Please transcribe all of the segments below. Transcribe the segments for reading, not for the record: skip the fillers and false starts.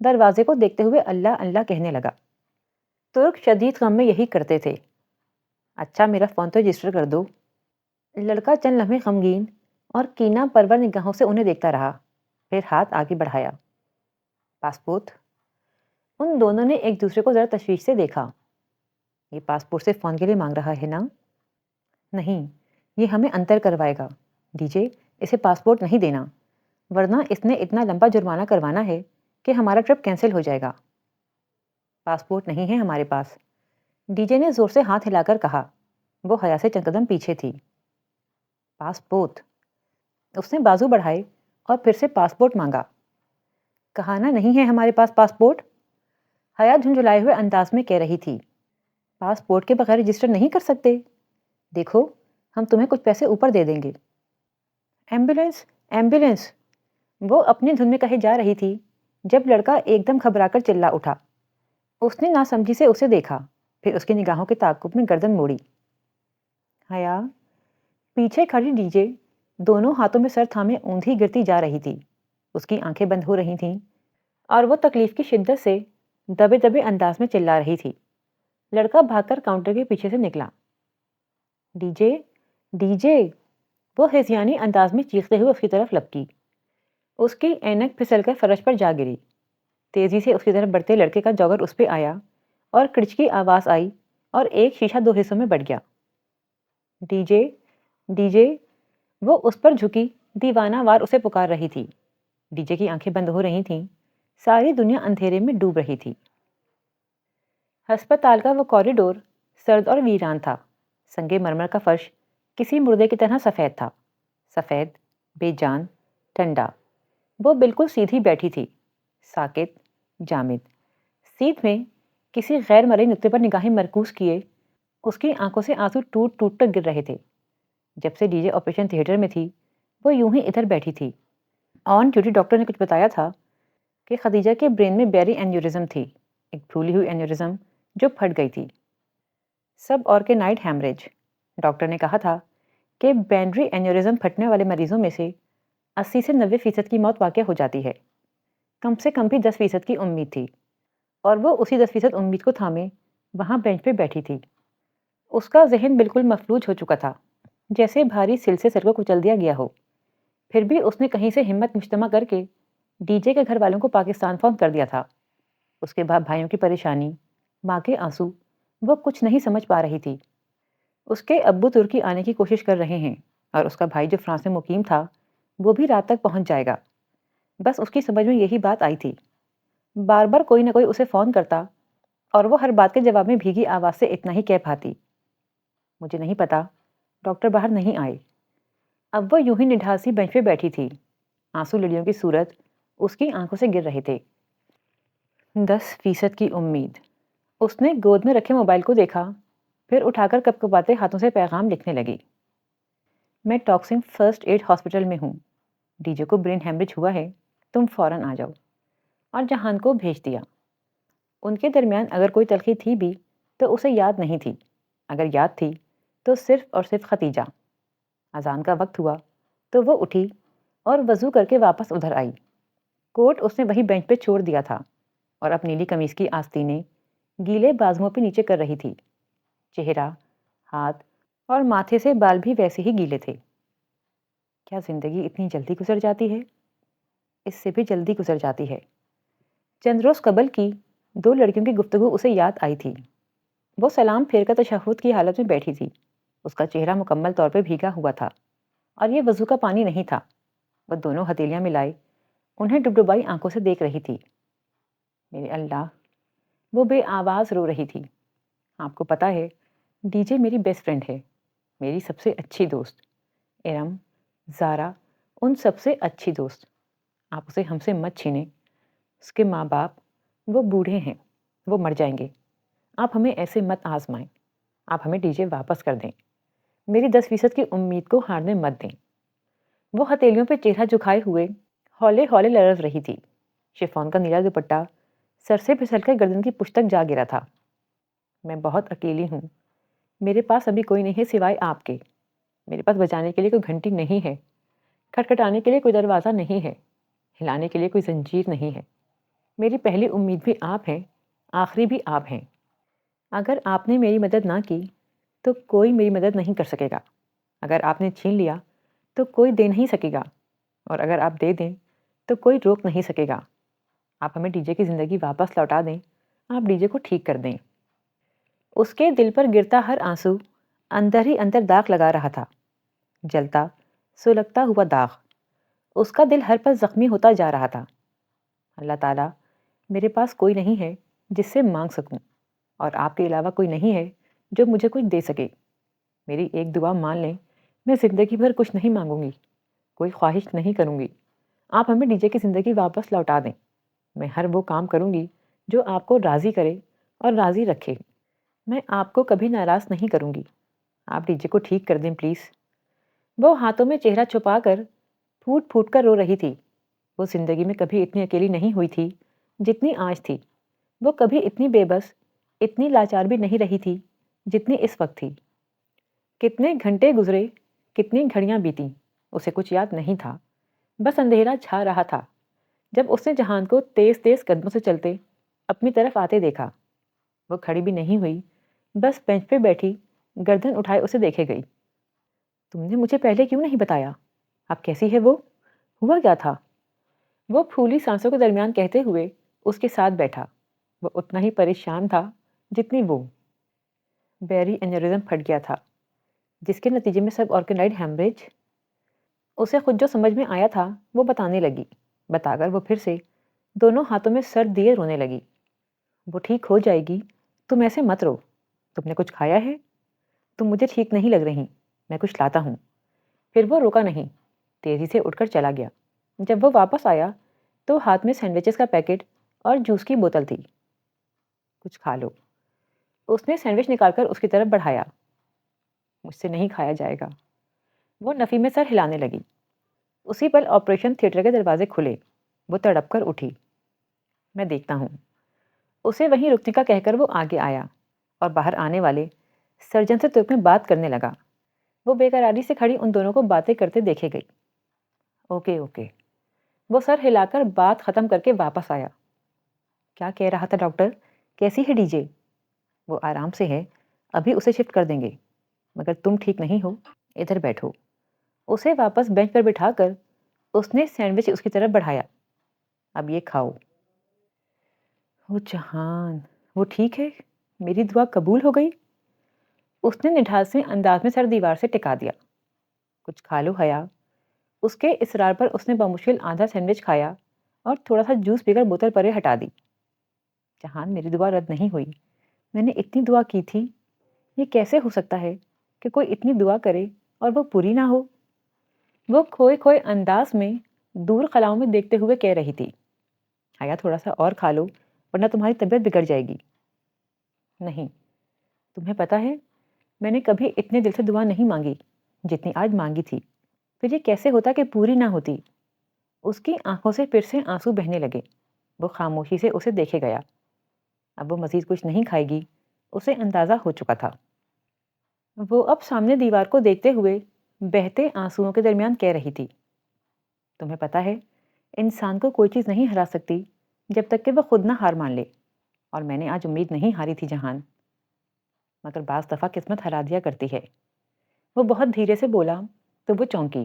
دروازے کو دیکھتے ہوئے اللہ اللہ کہنے لگا۔ ترک شدید غم میں یہی کرتے تھے۔ اچھا میرا فون تو رجسٹر کر دو۔ لڑکا چند لمحے غمگین اور کینہ پرور نگاہوں سے انہیں دیکھتا رہا، پھر ہاتھ آگے بڑھایا۔ پاسپورٹ؟ ان دونوں نے ایک دوسرے کو ذرا تشویش سے دیکھا۔ یہ پاسپورٹ سے فون کے لیے مانگ رہا ہے نا؟ نہیں، یہ ہمیں انتر کروائے گا۔ ڈی جے، اسے پاسپورٹ نہیں دینا، ورنہ اس نے اتنا لمبا جرمانہ کروانا ہے کہ ہمارا ٹرپ کینسل ہو جائے گا۔ پاسپورٹ نہیں ہے ہمارے پاس، ڈی جے نے زور سے ہاتھ ہلا کر کہا۔ وہ حیا سے چند قدم پیچھے تھی۔ پاسپورٹ؟ اس نے بازو بڑھائے اور پھر سے پاسپورٹ مانگا۔ کہا نا نہیں ہے ہمارے پاس پاسپورٹ؟ حیا جھنجھلائے ہوئے انداز میں کہہ رہی تھی۔ پاسپورٹ کے بغیر رجسٹر نہیں کر سکتے؟ دیکھو، ہم تمہیں کچھ پیسے اوپر دے دیں گے۔ Ambulance, ambulance! وہ اپنی دھن میں کہے جا رہی تھی جب لڑکا ایک دم گھبرا کر چلا اٹھا۔ اس نے ناسمجھی سے اسے دیکھا، پھر اس کی نگاہوں کے تعاقب میں گردن موڑی۔ حیا؟ پیچھے کھڑی ڈی جے دونوں ہاتھوں میں سر تھامے اوندھی گرتی جا رہی تھی۔ اس کی آنکھیں بند ہو رہی تھیں اور وہ تکلیف کی شدت سے دبے دبے انداز میں چلا رہی تھی۔ لڑکا بھاگ کر کاؤنٹر کے پیچھے سے نکلا۔ D J, D J! وہ ہذیانی انداز میں چیختے ہوئے اس کی طرف لپکی۔ اس کی اینک پھسل کر فرش پر جا گری۔ تیزی سے اس کی طرف بڑھتے لڑکے کا جوگر اس پہ آیا اور کڑچ کی آواز آئی اور ایک شیشہ دو حصوں میں بٹ گیا۔ D J, D J! وہ اس پر جھکی دیوانہ وار اسے پکار رہی تھی۔ ڈی جے کی آنکھیں بند ہو رہی تھیں، ساری دنیا اندھیرے میں ڈوب رہی تھی۔ ہسپتال کا وہ کوریڈور سرد اور ویران تھا۔ سنگ مرمر کا فرش کسی مردے کی طرح سفید تھا، سفید، بے جان، ٹھنڈا۔ وہ بالکل سیدھی بیٹھی تھی، ساکت، جامد۔ سیٹ میں کسی غیر مرئی نقطے پر نگاہیں مرکوز کیے اس کی آنکھوں سے آنسو ٹوٹ ٹوٹ کر گر رہے تھے۔ جب سے ڈی جے آپریشن تھیٹر میں تھی وہ یوں ہی ادھر بیٹھی تھی۔ آن ڈیوٹی ڈاکٹر نے کچھ بتایا تھا کہ خدیجہ کے برین میں بیری اینیورزم تھی، ایک پھولی ہوئی اینیورزم جو پھٹ گئی تھی۔ سب آرکینائڈ ہیمریج۔ ڈاکٹر نے کہا تھا کہ بینڈری اینیورزم پھٹنے والے مریضوں میں سے 80 سے 90% کی موت واقع ہو جاتی ہے۔ کم سے کم بھی 10% کی امید تھی، اور وہ اسی 10% امید کو تھامے وہاں بینچ پہ بیٹھی تھی۔ اس کا ذہن بالکل مفلوج ہو چکا تھا، جیسے بھاری سل سے سر کو کچل دیا گیا ہو۔ پھر بھی اس نے کہیں سے ہمت مجتمع کر کے ڈی جے کے گھر والوں کو پاکستان فون کر دیا تھا۔ اس کے باپ بھائیوں کی پریشانی، ماں کے آنسو، وہ کچھ نہیں سمجھ پا رہی تھی۔ اس کے ابو ترکی آنے کی کوشش کر رہے ہیں اور اس کا بھائی جو فرانس میں مقیم تھا وہ بھی رات تک پہنچ جائے گا۔ بس اس کی سمجھ میں یہی بات آئی تھی۔ بار بار کوئی نہ کوئی اسے فون کرتا اور وہ ہر بات کے جواب میں بھیگی آواز سے اتنا ہی کہہ پاتی، مجھے نہیں پتا، ڈاکٹر باہر نہیں آئے۔ اب وہ یوں ہی نڈھاسی بینچ پہ بیٹھی تھی، آنسو لڑیوں کی صورت اس کی آنکھوں سے گر رہے تھے۔ 10% کی امید۔ اس نے گود میں رکھے موبائل کو دیکھا، پھر اٹھا کر کپکپاتے ہاتھوں سے پیغام لکھنے لگی۔ میں ٹاکسن فرسٹ ایڈ ہاسپٹل میں ہوں، ڈی جے کو برین ہیمریج ہوا ہے، تم فوراً آ جاؤ۔ اور جہان کو بھیج دیا۔ ان کے درمیان اگر کوئی تلخی تھی بھی تو اسے یاد نہیں تھی، اگر یاد تھی تو صرف اور صرف ختیجہ۔ اذان کا وقت ہوا تو وہ اٹھی اور وضو کر کے واپس ادھر آئی۔ کوٹ اس نے وہی بینچ پہ چھوڑ دیا تھا اور اب نیلی قمیض کی آستینیں گیلے بازوؤں پہ نیچے کر رہی تھی۔ چہرہ، ہاتھ اور ماتھے سے بال بھی ویسے ہی گیلے تھے۔ کیا زندگی اتنی جلدی گزر جاتی ہے؟ اس سے بھی جلدی گزر جاتی ہے۔ چند روز قبل کی 2 لڑکیوں کی گفتگو اسے یاد آئی تھی۔ وہ سلام پھیر کر تشہد کی حالت میں بیٹھی تھی۔ اس کا چہرہ مکمل طور پہ بھیگا ہوا تھا اور یہ وضو کا پانی نہیں تھا۔ وہ دونوں ہتھیلیاں ملائے انہیں ڈبڈبائی آنکھوں سے دیکھ رہی تھی۔ میرے اللہ! وہ بے آواز رو رہی تھی۔ آپ کو پتا ہے ڈی جے میری بیسٹ فرینڈ ہے، میری سب سے اچھی دوست، ارم، زارا، ان سب سے اچھی دوست۔ آپ اسے ہم سے مت چھینیں۔ اس کے ماں باپ وہ بوڑھے ہیں، وہ مر جائیں گے۔ آپ ہمیں ایسے مت آزمائیں، آپ ہمیں ڈی جے واپس کر دیں۔ میری 10% کی امید کو ہارنے مت دیں۔ وہ ہتھیلیوں پہ چہرہ جھکائے ہوئے ہولے ہولے لرز رہی تھی۔ شفون کا نیلا دوپٹہ سر سے پھسل کر گردن کی پشت تک جا گرا تھا۔ میں بہت اکیلی ہوں، میرے پاس ابھی کوئی نہیں ہے سوائے آپ کے۔ میرے پاس بجانے کے لیے کوئی گھنٹی نہیں ہے، کھٹکھٹانے کے لیے کوئی دروازہ نہیں ہے، ہلانے کے لیے کوئی زنجیر نہیں ہے۔ میری پہلی امید بھی آپ ہیں، آخری بھی آپ ہیں۔ اگر آپ نے میری مدد نہ کی تو کوئی میری مدد نہیں کر سکے گا۔ اگر آپ نے چھین لیا تو کوئی دے نہیں سکے گا، اور اگر آپ دے دیں تو کوئی روک نہیں سکے گا۔ آپ ہمیں ڈی جے کی زندگی واپس لوٹا دیں، آپ ڈی جے کو ٹھیک کر دیں۔ اس کے دل پر گرتا ہر آنسو اندر ہی اندر داغ لگا رہا تھا، جلتا سلگتا ہوا داغ۔ اس کا دل ہر پل زخمی ہوتا جا رہا تھا۔ اللہ تعالیٰ، میرے پاس کوئی نہیں ہے جس سے مانگ سکوں، اور آپ کے علاوہ کوئی نہیں ہے جو مجھے کچھ دے سکے۔ میری ایک دعا مان لیں، میں زندگی بھر کچھ نہیں مانگوں گی، کوئی خواہش نہیں کروں گی۔ آپ ہمیں ڈی جے کی زندگی واپس لوٹا دیں۔ میں ہر وہ کام کروں گی جو آپ کو راضی کرے اور راضی رکھے۔ میں آپ کو کبھی ناراض نہیں کروں گی۔ آپ ڈی جے کو ٹھیک کر دیں پلیز۔ وہ ہاتھوں میں چہرہ چھپا کر پھوٹ پھوٹ کر رو رہی تھی۔ وہ زندگی میں کبھی اتنی اکیلی نہیں ہوئی تھی جتنی آج تھی۔ وہ کبھی اتنی بے بس، اتنی لاچار بھی نہیں رہی تھی جتنی اس وقت تھی۔ کتنے گھنٹے گزرے، کتنی گھڑیاں بیتیں، اسے کچھ یاد نہیں تھا۔ بس اندھیرا چھا رہا تھا جب اس نے جہان کو تیز تیز قدموں سے چلتے اپنی طرف آتے دیکھا۔ وہ کھڑی بھی نہیں ہوئی، بس بینچ پہ بیٹھی گردن اٹھائے اسے دیکھے گئی۔ تم نے مجھے پہلے کیوں نہیں بتایا؟ اب کیسی ہے وہ؟ ہوا کیا تھا؟ وہ پھولی سانسوں کے درمیان کہتے ہوئے اس کے ساتھ بیٹھا۔ وہ اتنا ہی پریشان تھا جتنی وہ۔ بیری انیورزم پھٹ گیا تھا، جس کے نتیجے میں سب آرگنائڈ ہیمریج۔ اسے خود جو سمجھ میں آیا تھا وہ بتانے لگی، بتا کر وہ پھر سے دونوں ہاتھوں میں سر دیے رونے لگی۔ وہ ٹھیک ہو جائے گی، تم ایسے مت رو۔ تم نے کچھ کھایا ہے؟ تم مجھے ٹھیک نہیں لگ رہی، میں کچھ لاتا ہوں۔ پھر وہ روکا نہیں، تیزی سے اٹھ کر چلا گیا۔ جب وہ واپس آیا تو ہاتھ میں سینڈوچز کا پیکٹ اور جوس کی بوتل تھی۔ کچھ کھا لو۔ اس نے سینڈوچ نکال کر اس کی طرف بڑھایا۔ مجھ سے نہیں کھایا جائے گا۔ وہ نفی میں سر ہلانے لگی۔ اسی پل آپریشن تھیٹر کے دروازے کھلے۔ وہ تڑپ کر اٹھی۔ میں دیکھتا ہوں۔ اسے وہیں رکنے کا کہہ کر وہ آگے آیا اور باہر آنے والے سرجن سے ترک میں بات کرنے لگا۔ وہ بے قراری سے کھڑی ان دونوں کو باتیں کرتے دیکھے گئی۔ Okay okay. وہ سر ہلا کر بات ختم کر کے واپس آیا۔ کیا کہہ رہا تھا ڈاکٹر؟ کیسی ہے ڈی جے؟ وہ آرام سے ہے، ابھی اسے شفٹ کر دیں گے، مگر تم ٹھیک نہیں ہو، ادھر بیٹھو۔ اسے واپس بینچ پر بٹھا کر اس نے سینڈوچ اس کی طرف بڑھایا۔ اب یہ کھاؤ۔ وہ جہان، وہ ٹھیک ہے؟ میری دعا قبول ہو گئی؟ اس نے نڈھالسے انداز میں سر دیوار سے ٹکا دیا۔ کچھ کھا لو حیا۔ اس کے اصرار پر اس نے بمشکل آدھا سینڈوچ کھایا اور تھوڑا سا جوس پی کر بوتل پرے ہٹا دی۔ جہان، میری دعا رد نہیں ہوئی، میں نے اتنی دعا کی تھی۔ یہ کیسے ہو سکتا ہے کہ کوئی اتنی دعا کرے اور وہ پوری نہ ہو؟ وہ کھوئے کھوئے انداز میں دور خلاؤں میں دیکھتے ہوئے کہہ رہی تھی، حیا تھوڑا سا اور کھا لو ورنہ تمہاری طبیعت بگڑ جائے گی۔ نہیں، تمہیں پتہ ہے میں نے کبھی اتنے دل سے دعا نہیں مانگی جتنی آج مانگی تھی۔ پھر یہ کیسے ہوتا کہ پوری نہ ہوتی؟ اس کی آنکھوں سے پھر سے آنسو بہنے لگے۔ وہ خاموشی سے اسے دیکھے گیا۔ اب وہ مزید کچھ نہیں کھائے گی، اسے اندازہ ہو چکا تھا۔ وہ اب سامنے دیوار کو دیکھتے ہوئے بہتے آنسوؤں کے درمیان کہہ رہی تھی، تمہیں پتہ ہے انسان کو کوئی چیز نہیں ہرا سکتی جب تک کہ وہ خود نہ ہار مان لے، اور میں نے آج امید نہیں ہاری تھی جہان، مگر بعض دفعہ قسمت ہرا دیا کرتی ہے۔ وہ بہت دھیرے سے بولا تو وہ چونکی۔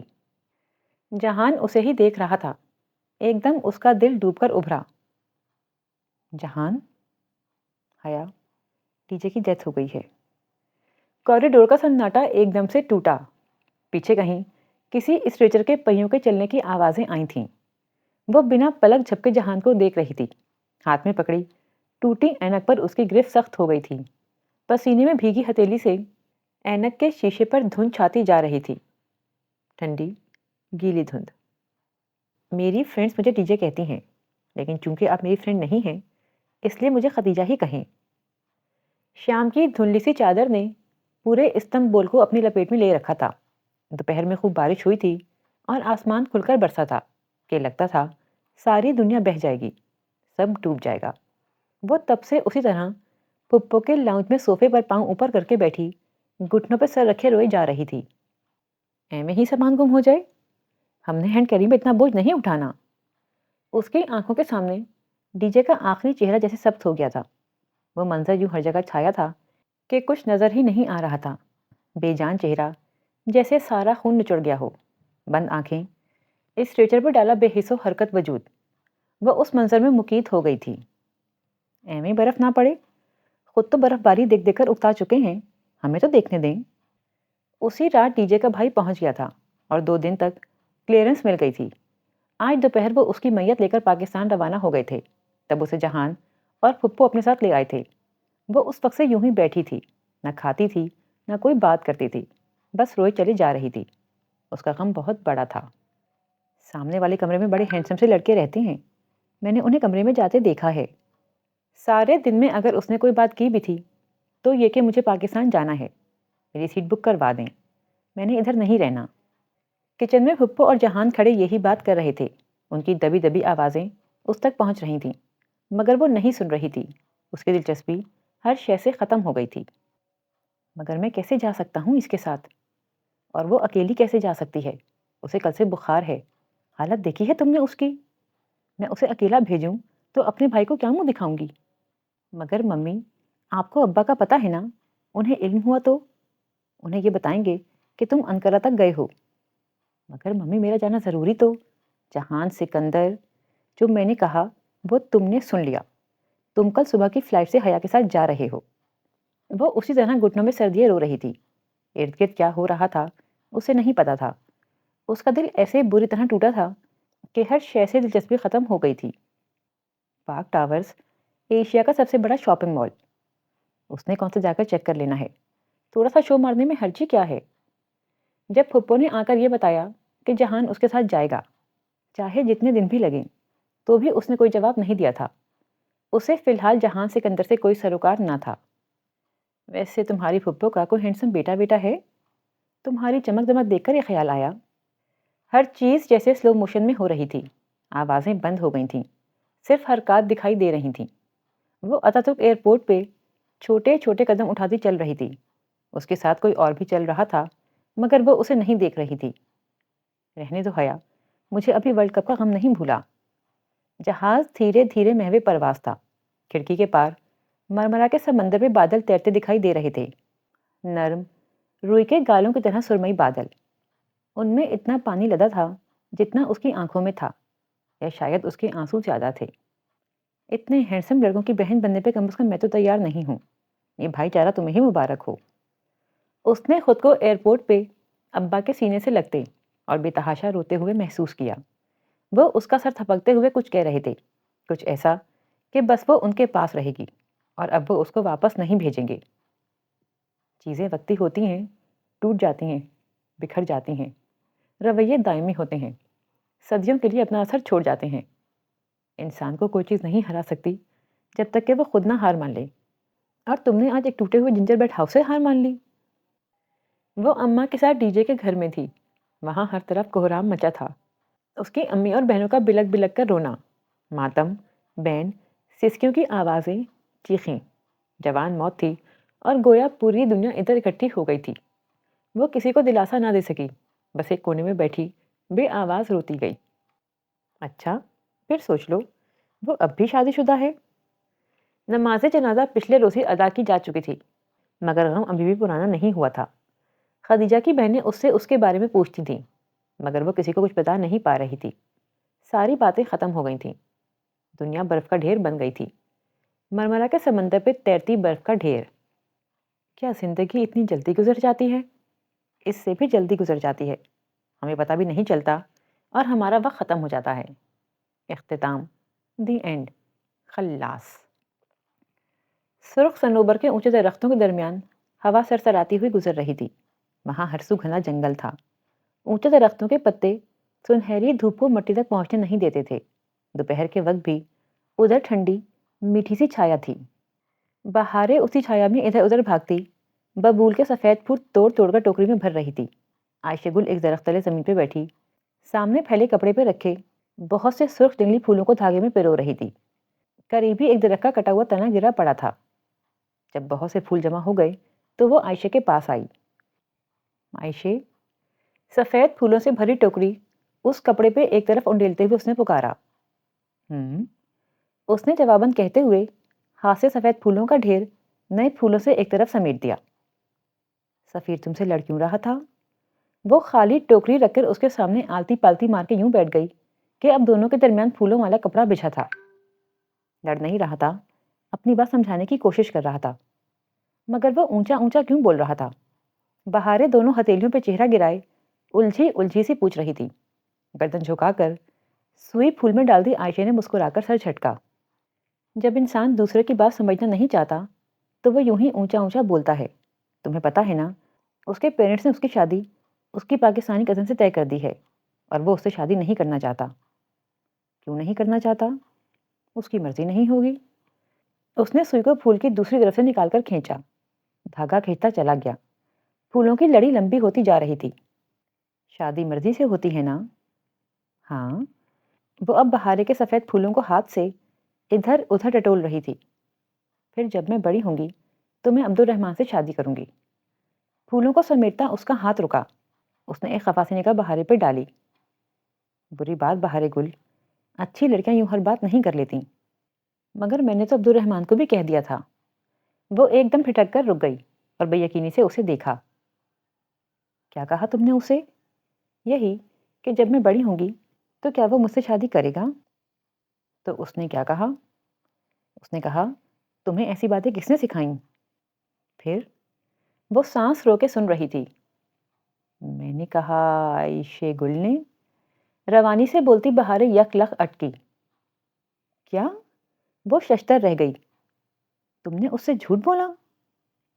جہان اسے ہی دیکھ رہا تھا۔ ایک دم اس کا دل ڈوب کر ابھرا۔ جہان، حیا، ٹی جے کی ڈیتھ ہو گئی ہے۔ کوریڈور کا سناٹا ایک دم سے ٹوٹا۔ پیچھے کہیں کسی اسٹریچر کے پہیوں کے چلنے کی آوازیں آئی تھیں۔ وہ بنا پلک جھپکے جہان کو دیکھ رہی تھی۔ ہاتھ میں پکڑی ٹوٹی اینک پر اس کی گرفت سخت ہو گئی تھی۔ پسینے میں بھیگی ہتھیلی سے اینک کے شیشے پر دھند چھاتی جا رہی تھی، ٹھنڈی گیلی دھند۔ میری فرینڈز مجھے ڈی جے کہتی ہیں، لیکن چونکہ آپ میری فرینڈ نہیں ہیں اس لیے مجھے خدیجہ ہی کہیں۔ شام کی دھندلی سی چادر نے پورے استنبول کو اپنی لپیٹ میں لے رکھا تھا۔ دوپہر میں خوب بارش ہوئی تھی اور آسمان کھل کر برسا تھا کہ لگتا تھا ساری دنیا بہہ جائے گی، سب ڈوب جائے گا۔ وہ تب سے اسی طرح پھپھو کے لاؤنج میں صوفے پر پاؤں اوپر کر کے بیٹھی گھٹنوں پہ سر رکھے روئے جا رہی تھی۔ ایویں ہی سامان گم ہو جائے؟ ہم نے ہینڈ کیری میں اتنا بوجھ نہیں اٹھانا۔ اس کی آنکھوں کے سامنے ڈی جے کا آخری چہرہ جیسے سبز ہو گیا تھا۔ وہ منظر یوں ہر جگہ چھایا تھا کہ کچھ نظر ہی نہیں آ رہا تھا۔ بے جان چہرہ، جیسے سارا خون نچڑ گیا ہو، بند آنکھیں، اس اسٹریچر پر ڈالا بے حس و حرکت وجود۔ وہ اس منظر میں مقید ہو گئی تھی۔ ایویں برف نہ پڑے، خود تو برف باری دیکھ دیکھ کر اکتا چکے ہیں، ہمیں تو دیکھنے دیں۔ اسی رات ڈی جے کا بھائی پہنچ گیا تھا اور 2 دن تک کلیئرنس مل گئی تھی۔ آج دوپہر وہ اس کی میت لے کر پاکستان روانہ ہو گئے تھے۔ تب اسے جہان اور پھپھو اپنے ساتھ لے آئے تھے۔ وہ اس وقت سے یوں ہی بیٹھی تھی، نہ کھاتی تھی، نہ کوئی بات کرتی تھی، بس روئے چلی جا رہی تھی۔ اس کا غم بہت بڑا تھا۔ سامنے والے کمرے میں بڑے ہینڈسم سے لڑکے رہتے ہیں، میں نے انہیں کمرے میں جاتے دیکھا ہے۔ سارے دن میں اگر اس نے کوئی بات کی بھی تھی تو یہ کہ مجھے پاکستان جانا ہے، میری سیٹ بک کروا دیں، میں نے ادھر نہیں رہنا۔ کچن میں پھپھو اور جہان کھڑے یہی بات کر رہے تھے۔ ان کی دبی دبی آوازیں اس تک پہنچ رہی تھیں، مگر وہ نہیں سن رہی تھی۔ اس کی دلچسپی ہر شے سے ختم ہو گئی تھی۔ مگر میں کیسے جا سکتا ہوں اس کے ساتھ؟ اور وہ اکیلی کیسے جا سکتی ہے؟ اسے کل سے بخار ہے۔ حالت دیکھی ہے تم نے اس کی؟ میں اسے اکیلا بھیجوں تو اپنے بھائی کو کیا منہ دکھاؤں گی؟ مگر ممی، آپ کو ابا کا پتہ ہے نا، انہیں علم ہوا تو انہیں یہ بتائیں گے کہ تم انقرہ تک گئے ہو۔ مگر ممی، میرا جانا ضروری تو جہان سکندر، جو میں نے کہا وہ تم نے سن لیا۔ تم کل صبح کی فلائٹ سے حیا کے ساتھ جا رہے ہو۔ وہ اسی طرح گھٹنوں میں سر دیے رو رہی تھی۔ ارد گرد کیا ہو رہا تھا اسے نہیں پتا تھا۔ اس کا دل ایسے بری طرح ٹوٹا تھا کہ ہر شے سے دلچسپی ختم ہو گئی تھی۔ پارک ٹاورز ایشیا کا سب سے بڑا شاپنگ مال، اس نے کون سے جا کر چیک کر لینا ہے۔ تھوڑا سا شو مارنے میں حرجی کیا ہے؟ جب پھپھو نے آ کر یہ بتایا کہ جہان اس کے ساتھ جائے گا، چاہے جتنے دن بھی لگیں، تو بھی اس نے کوئی جواب نہیں دیا تھا۔ اسے فی الحال جہان سکندر سے کوئی سروکار نہ تھا۔ ویسے تمہاری پھپھو کا کوئی ہینڈسم بیٹا ہے؟ تمہاری چمک دمک دیکھ کر یہ خیال آیا۔ ہر چیز جیسے سلو موشن میں ہو رہی تھی۔ آوازیں بند ہو گئی تھیں، صرف حرکات دکھائی دے رہی تھیں۔ وہ اتاترک ایئرپورٹ پہ چھوٹے چھوٹے قدم اٹھاتی چل رہی تھی۔ اس کے ساتھ کوئی اور بھی چل رہا تھا، مگر وہ اسے نہیں دیکھ رہی تھی۔ رہنے دو حیا، مجھے ابھی ورلڈ کپ کا غم نہیں بھولا۔ جہاز دھیرے دھیرے محو پرواز تھا۔ کھڑکی کے پار مرمرا کے سمندر میں بادل تیرتے دکھائی دے رہے تھے، نرم روئی کے گالوں کی طرح سرمئی بادل۔ ان میں اتنا پانی لدا تھا جتنا اس کی آنکھوں میں تھا، یا شاید اس کے آنسو زیادہ تھے۔ اتنے ہینڈسم لڑکوں کی بہن بننے پہ کم از کم میں تو تیار نہیں ہوں۔ یہ بھائی چارہ تمہیں ہی مبارک ہو۔ اس نے خود کو ایئرپورٹ پہ ابا کے سینے سے لگتے اور بے تحاشا روتے ہوئے محسوس کیا۔ وہ اس کا سر تھپکتے ہوئے کچھ کہہ رہے تھے، کچھ ایسا کہ بس وہ ان کے پاس رہے گی اور اب وہ اس کو واپس نہیں بھیجیں گے۔ چیزیں وقتی ہوتی ہیں، ٹوٹ جاتی ہیں، بکھر جاتی ہیں، رویے دائمی ہوتے ہیں، صدیوں کے لیے اپنا اثر چھوڑ جاتے ہیں۔ انسان کو کوئی چیز نہیں ہرا سکتی جب تک کہ وہ خود نہ ہار مان لے، اور تم نے آج ایک ٹوٹے ہوئے جنجر بیڈ ہاؤس سے ہار مان لی۔ وہ اماں کے ساتھ ڈی جے کے گھر میں تھی۔ وہاں ہر طرف کوہرام مچا تھا۔ اس کی امی اور بہنوں کا بلک بلک کر رونا، ماتم، بینڈ، سسکیوں کی آوازیں، چیخیں۔ جوان موت تھی اور گویا پوری دنیا ادھر اکٹھی ہو گئی تھی۔ وہ کسی کو دلاسا نہ دے سکی، بس ایک کونے میں بیٹھی بے آواز روتی گئی۔ اچھا، پھر سوچ لو، وہ اب بھی شادی شدہ ہے۔ نماز جنازہ پچھلے روز ہی ادا کی جا چکی تھی، مگر غم ابھی بھی پرانا نہیں ہوا تھا۔ خدیجہ کی بہنیں اس سے اس کے بارے میں پوچھتی تھیں، مگر وہ کسی کو کچھ بتا نہیں پا رہی تھی۔ ساری باتیں ختم ہو گئی تھیں۔ دنیا برف کا ڈھیر بن گئی تھی، مرمرا کے سمندر پہ تیرتی برف کا ڈھیر۔ کیا زندگی اتنی جلدی گزر جاتی ہے؟ اس سے بھی جلدی گزر جاتی ہے، ہمیں پتہ بھی نہیں چلتا اور ہمارا وقت ختم ہو جاتا ہے۔ اختتام، دی اینڈ، خلاص۔ سرخ صنوبر کے اونچے درختوں کے درمیان ہوا سرسراتی ہوئی گزر رہی تھی۔ وہاں ہر سو گھنا جنگل تھا۔ اونچے درختوں کے پتے سنہری دھوپ کو مٹی تک پہنچنے نہیں دیتے تھے۔ دوپہر کے وقت بھی ادھر ٹھنڈی میٹھی سی چھایا تھی۔ بہاریں اسی چھایا میں ادھر ادھر بھاگتی ببول کے سفید پھول توڑ توڑ کر ٹوکری میں بھر رہی تھی۔ عائشہ گل ایک درخت تلے زمین پہ بیٹھی، سامنے پھیلے کپڑے پہ رکھے بہت سے سرخ جنگلی پھولوں کو دھاگے میں پرو رہی تھی۔ قریبی ایک درخت کا کٹا ہوا تنا گرا پڑا تھا۔ جب بہت سے پھول جمع ہو گئے تو وہ عائشہ کے پاس آئی۔ عائشہ، سفید پھولوں سے بھری ٹوکری اس کپڑے پہ ایک طرف انڈیلتے ہوئے اس نے پکارا۔ اس نے جواباً کہتے ہوئے ہاتھ سے سفید پھولوں کا ڈھیر نئے پھولوں سے ایک طرف سمیٹ دیا۔ سفیر تم سے لڑ کیوں رہا تھا؟ وہ خالی ٹوکری رکھ کر اس کے سامنے آلتی پالتی مار کے یوں بیٹھ گئی کہ اب دونوں کے درمیان پھولوں والا کپڑا بچھا تھا۔ لڑ نہیں رہا تھا، اپنی بات سمجھانے کی کوشش کر رہا تھا، مگر وہ اونچا اونچا کیوں بول رہا تھا؟ بہاریں دونوں ہتھیلیوں پہ چہرہ گرائے الجھی الجھی سی پوچھ رہی تھی۔ گردن جھکا کر سوئی پھول میں ڈال دی عائشہ نے مسکرا کر سر جھٹکا۔ جب انسان دوسرے کی بات سمجھنا نہیں چاہتا تو وہ یوں ہی اونچا اونچا بولتا ہے۔ تمہیں پتہ ہے نا، اس کے پیرنٹس نے اس کی شادی اس کی پاکستانی کزن سے طے کر دی ہے اور وہ اس سے شادی نہیں کرنا چاہتا۔ کیوں نہیں کرنا چاہتا؟ اس کی مرضی نہیں ہوگی۔ اس نے سوئی کو پھول کی دوسری طرف سے نکال کر کھینچا۔ دھاگا کھینچتا چلا گیا۔ پھولوں کی لڑی لمبی ہوتی جا رہی تھی۔ شادی مرضی سے ہوتی ہے نا؟ ہاں۔ وہ اب بہارے کے سفید پھولوں کو ہاتھ سے ادھر ادھر ٹٹول رہی تھی۔ پھر جب میں بڑی ہوں گی تو میں عبد الرحمن سے شادی کروں گی۔ پھولوں کو سمیٹتا اس کا ہاتھ رکا۔ اس نے ایک خفا سی نگاہ بہارے پہ ڈالی۔ بری بات بہارے گل، اچھی لڑکیاں یوں ہر بات نہیں کر لیتی، مگر میں نے تو عبد الرحمن کو بھی کہہ دیا تھا۔ وہ ایک دم پھٹک کر رک گئی اور بے یقینی سے اسے دیکھا۔ کیا کہا تم نے اسے؟ یہی کہ جب میں بڑی ہوں گی تو کیا وہ مجھ سے شادی کرے گا؟ تو اس نے کیا کہا؟ اس نے کہا تمہیں ایسی باتیں کس نے سکھائیں؟ پھر وہ سانس رو کے سن رہی تھی۔ میں نے کہا عائشہ گل نے۔ روانی سے بولتی بہاریں یک لخ اٹکی۔ کیا؟ وہ ششدر رہ گئی۔ تم نے اس سے جھوٹ بولا؟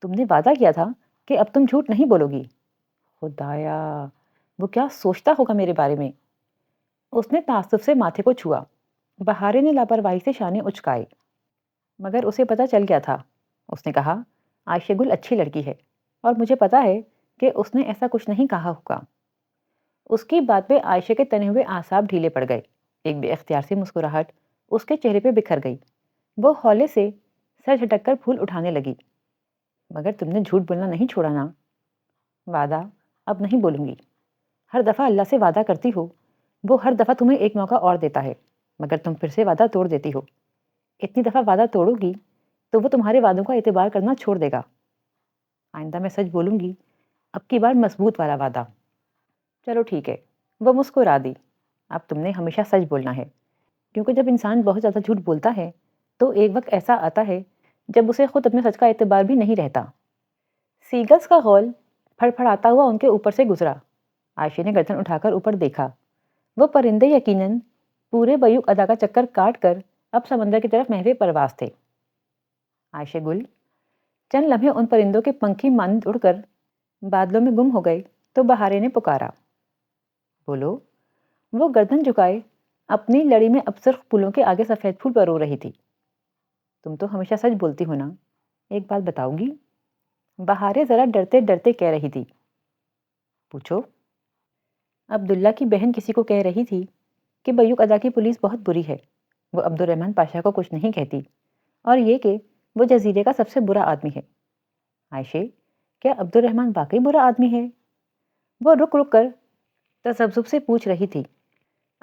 تم نے وعدہ کیا تھا کہ اب تم جھوٹ نہیں بولو گی۔ خدایا، وہ کیا سوچتا ہوگا میرے بارے میں؟ اس نے تعصب سے ماتھے کو چھوا۔ بہاریں نے لاپرواہی سے شانے اچکائے، مگر اسے پتہ چل گیا تھا۔ اس نے کہا عائشہ گل اچھی لڑکی ہے اور مجھے پتا ہے کہ اس نے ایسا کچھ نہیں کہا ہوگا۔ اس کی بات پہ عائشہ کے تنے ہوئے اعصاب ڈھیلے پڑ گئے۔ ایک بے اختیار سی مسکراہٹ اس کے چہرے پہ بکھر گئی۔ وہ ہولے سے سر جھٹک کر پھول اٹھانے لگی۔ مگر تم نے جھوٹ بولنا نہیں چھوڑا نا؟ وعدہ اب نہیں بولوں گی۔ ہر دفعہ اللہ سے وعدہ کرتی ہو، وہ ہر دفعہ تمہیں ایک موقع اور دیتا ہے، مگر تم پھر سے وعدہ توڑ دیتی ہو۔ اتنی دفعہ وعدہ توڑو گی تو وہ تمہارے وعدوں کا اعتبار کرنا چھوڑ دے گا۔ آئندہ میں سچ بولوں گی، اب کی بار مضبوط والا وعدہ۔ چلو ٹھیک ہے، وہ مسکرا دی۔ اب تم نے ہمیشہ سچ بولنا ہے، کیونکہ جب انسان بہت زیادہ جھوٹ بولتا ہے تو ایک وقت ایسا آتا ہے جب اسے خود اپنے سچ کا اعتبار بھی نہیں رہتا۔ سیگلز کا غول پھڑ پھڑاتا ہوا ان کے اوپر سے گزرا۔ عائشہ نے گردن اٹھا کر اوپر دیکھا۔ وہ پرندے یقیناً پورے بیوق ادا کا چکر کاٹ کر اب سمندر کی طرف محو پرواز تھے۔ عائشہ گل چند لمحے ان پرندوں کے پنکھی مانند اڑ کر بادلوں میں گم ہو گئے تو بہاریں نے پکارا، بولو۔ وہ گردن جھکائے اپنی لڑی میں اب سرخ پھولوں کے آگے سفید پھول پرو رہی تھی۔ تم تو ہمیشہ سچ بولتی ہو نا، ایک بات بتاؤ گی؟ بہاریں ذرا ڈرتے ڈرتے کہہ رہی تھی۔ پوچھو۔ عبداللہ کی بہن کسی کو کہہ رہی تھی کہ بیوق ادا کی پولیس بہت بری ہے، وہ عبد الرحمن پاشا کو کچھ نہیں کہتی، اور یہ کہ وہ جزیرے کا سب سے برا آدمی ہے۔ عائشہ، کیا عبد الرحمن واقعی برا آدمی ہے؟ وہ رک رک کر تذبذب سے پوچھ رہی تھی۔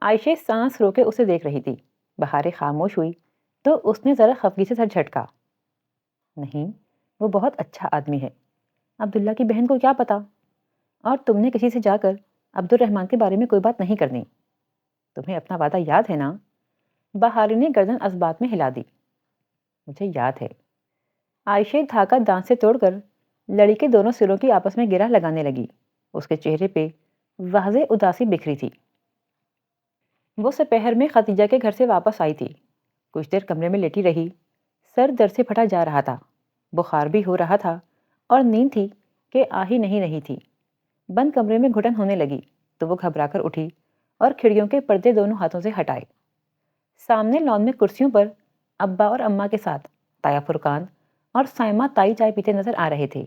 عائشہ سانس رو کے اسے دیکھ رہی تھی۔ بہاریں خاموش ہوئی تو اس نے ذرا خفگی سے سر جھٹکا۔ نہیں، وہ بہت اچھا آدمی ہے۔ عبداللہ کی بہن کو کیا پتا؟ اور تم نے کسی سے جا کر عبد الرحمن کے بارے میں کوئی بات نہیں کرنی۔ تمہیں اپنا وعدہ یاد ہے نا؟ بہاریں نے گردن اسبات میں ہلا دی۔ مجھے یاد ہے۔ عائشہ دھاگا دانت سے توڑ کر لڑی کے دونوں سروں کی آپس میں گرہ لگانے لگی۔ اس کے چہرے پہ واضح اداسی بکھری تھی۔ وہ سپہر میں ختیجہ کے گھر سے واپس آئی تھی۔ کچھ دیر کمرے میں لیٹی رہی۔ سر درد سے پھٹا جا رہا تھا، بخار بھی ہو رہا تھا اور نیند تھی کہ آ ہی نہیں رہی تھی۔ بند کمرے میں گھٹن ہونے لگی تو وہ گھبرا کر اٹھی اور کھڑکیوں کے پردے دونوں ہاتھوں سے ہٹائے۔ سامنے لان میں کرسیوں پر ابا اور اماں کے ساتھ تایا فرقان اور سائمہ تائی چائے پیتے نظر آ رہے تھے۔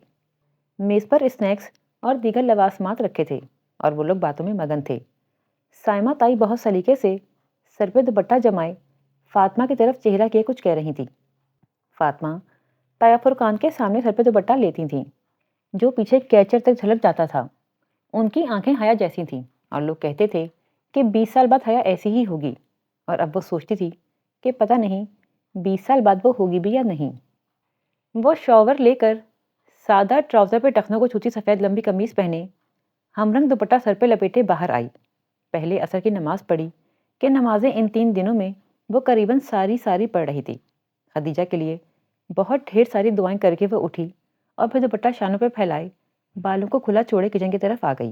میز پر اسنیکس اور دیگر لوازمات رکھے تھے اور وہ لوگ باتوں میں مگن تھے۔ سائمہ تائی بہت سلیقے سے سر پہ دوپٹہ جمائے فاطمہ کی طرف چہرہ کیے کچھ کہہ رہی تھی۔ فاطمہ تایا فرقان کے سامنے سر پہ دوپٹہ لیتی تھیں، جو پیچھے کیچر تک جھلک جاتا تھا۔ ان کی آنکھیں حیا جیسی تھیں اور لوگ کہتے تھے کہ 20 سال بعد حیا ایسی ہی ہوگی، اور اب وہ سوچتی تھی کہ پتہ نہیں 20 سال بعد وہ ہوگی بھی یا نہیں۔ وہ شاور لے کر سادہ ٹراؤزر پہ ٹخنوں کو چھوٹی سفید لمبی قمیص پہنے ہم رنگ دوپٹہ سر پہ لپیٹے باہر آئی۔ پہلے عصر کی نماز پڑھی کہ نمازیں ان 3 دنوں میں وہ قریباً ساری پڑھ رہی تھی۔ خدیجہ کے لیے بہت ڈھیر ساری دعائیں کر کے وہ اٹھی اور پھر دوپٹہ شانوں پہ پھیلائے بالوں کو کھلا چھوڑے کچن کی طرف آ گئی۔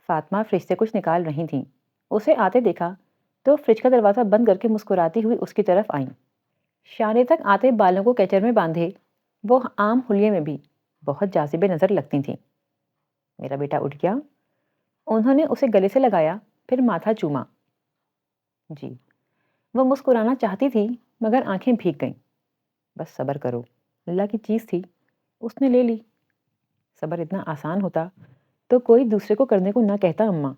فاطمہ فریج سے کچھ نکال رہی تھیں۔ اسے آتے دیکھا تو فریج کا دروازہ بند کر کے مسکراتی ہوئی اس کی طرف آئیں۔ شانے تک آتے بالوں کو کیچر میں باندھے وہ عام حلیے میں بھی بہت جاذبے نظر لگتی تھیں۔ میرا بیٹا اٹھ گیا؟ انہوں نے اسے گلے سے لگایا، پھر ماتھا چوما۔ جی۔ وہ مسکرانا چاہتی تھی مگر آنکھیں بھیگ گئیں۔ بس صبر کرو، اللہ کی چیز تھی، اس نے لے لی۔ صبر اتنا آسان ہوتا تو کوئی دوسرے کو کرنے کو نہ کہتا اماں،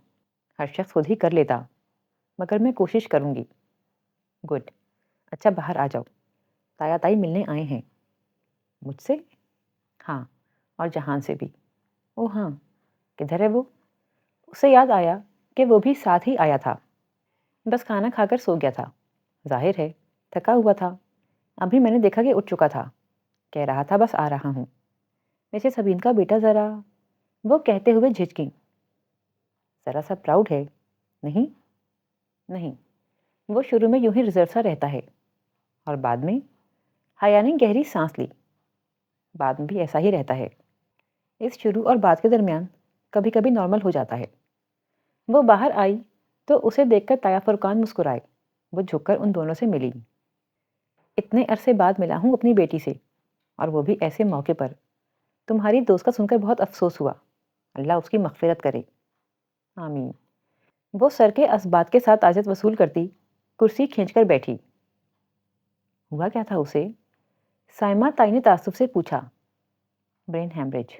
ہر شخص خود ہی کر لیتا، مگر میں کوشش کروں گی۔ گڈ، اچھا باہر آ جاؤ، تایا تائی ملنے آئے ہیں۔ مجھ سے؟ ہاں، اور جہان سے بھی۔ او ہاں، کدھر ہے وہ؟ اسے یاد آیا کہ وہ بھی ساتھ ہی آیا تھا، بس کھانا کھا کر سو گیا تھا، ظاہر ہے تھکا ہوا تھا۔ ابھی میں نے دیکھا کہ اٹھ چکا تھا، کہہ رہا تھا بس آ رہا ہوں۔ ویسے سبین کا بیٹا ذرا، وہ کہتے ہوئے جھجکیں۔ ذرا سا پراؤڈ ہے، نہیں؟ نہیں، وہ شروع میں یوں ہی ریزرو سا رہتا ہے، اور بعد میں؟ حیا نے گہری سانس لی۔ بعد میں بھی ایسا ہی رہتا ہے، اس شروع اور بعد کے درمیان کبھی کبھی نارمل ہو جاتا ہے۔ وہ باہر آئی تو اسے دیکھ کر تایا فرقان مسکرائے۔ وہ جھک کر ان دونوں سے ملی۔ اتنے عرصے بعد ملا ہوں اپنی بیٹی سے، اور وہ بھی ایسے موقع پر۔ تمہاری دوست کا سن کر بہت افسوس ہوا، اللہ اس کی مغفرت کرے۔ آمین۔ وہ سر کے اسبات کے ساتھ عاجز وصول کرتی کرسی کھینچ کر بیٹھی۔ ہوا کیا تھا اسے؟ سائمہ تائی نے تعصب سے پوچھا۔ Brain haemorrhage.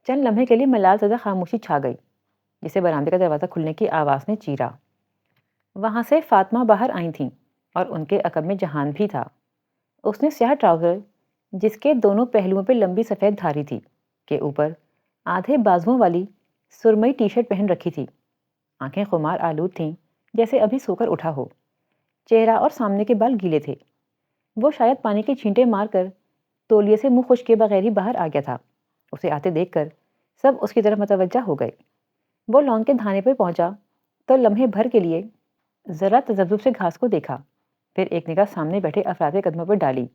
چند لمحے کے لیے ملال زدہ خاموشی چھا گئی، جسے برآمدے کا دروازہ کھلنے کی آواز نے چیرا۔ وہاں سے فاطمہ باہر آئی تھیں اور ان کے عقب میں جہان بھی تھا۔ اس نے سیاہ ٹراؤزر جس کے دونوں پہلوؤں پہ لمبی سفید دھاری تھی کے اوپر آدھے بازوؤں والی سرمئی ٹی شرٹ پہن رکھی تھی۔ آنکھیں خمار آلود تھیں جیسے ابھی سو کر اٹھا ہو۔ چہرہ اور سامنے کے بال گیلے تھے۔ وہ شاید پانی کے چھینٹے مار کر تولیے سے منہ خشک کیے بغیر ہی باہر آ گیا تھا۔ اسے آتے دیکھ کر سب اس کی طرف متوجہ ہو گئے۔ وہ لان کے دھانے پہ پہنچا تو لمحے بھر کے لیے ذرا تذبذب سے گھاس کو دیکھا، پھر ایک نگاہ سامنے بیٹھے افراد کے قدموں پر ڈالی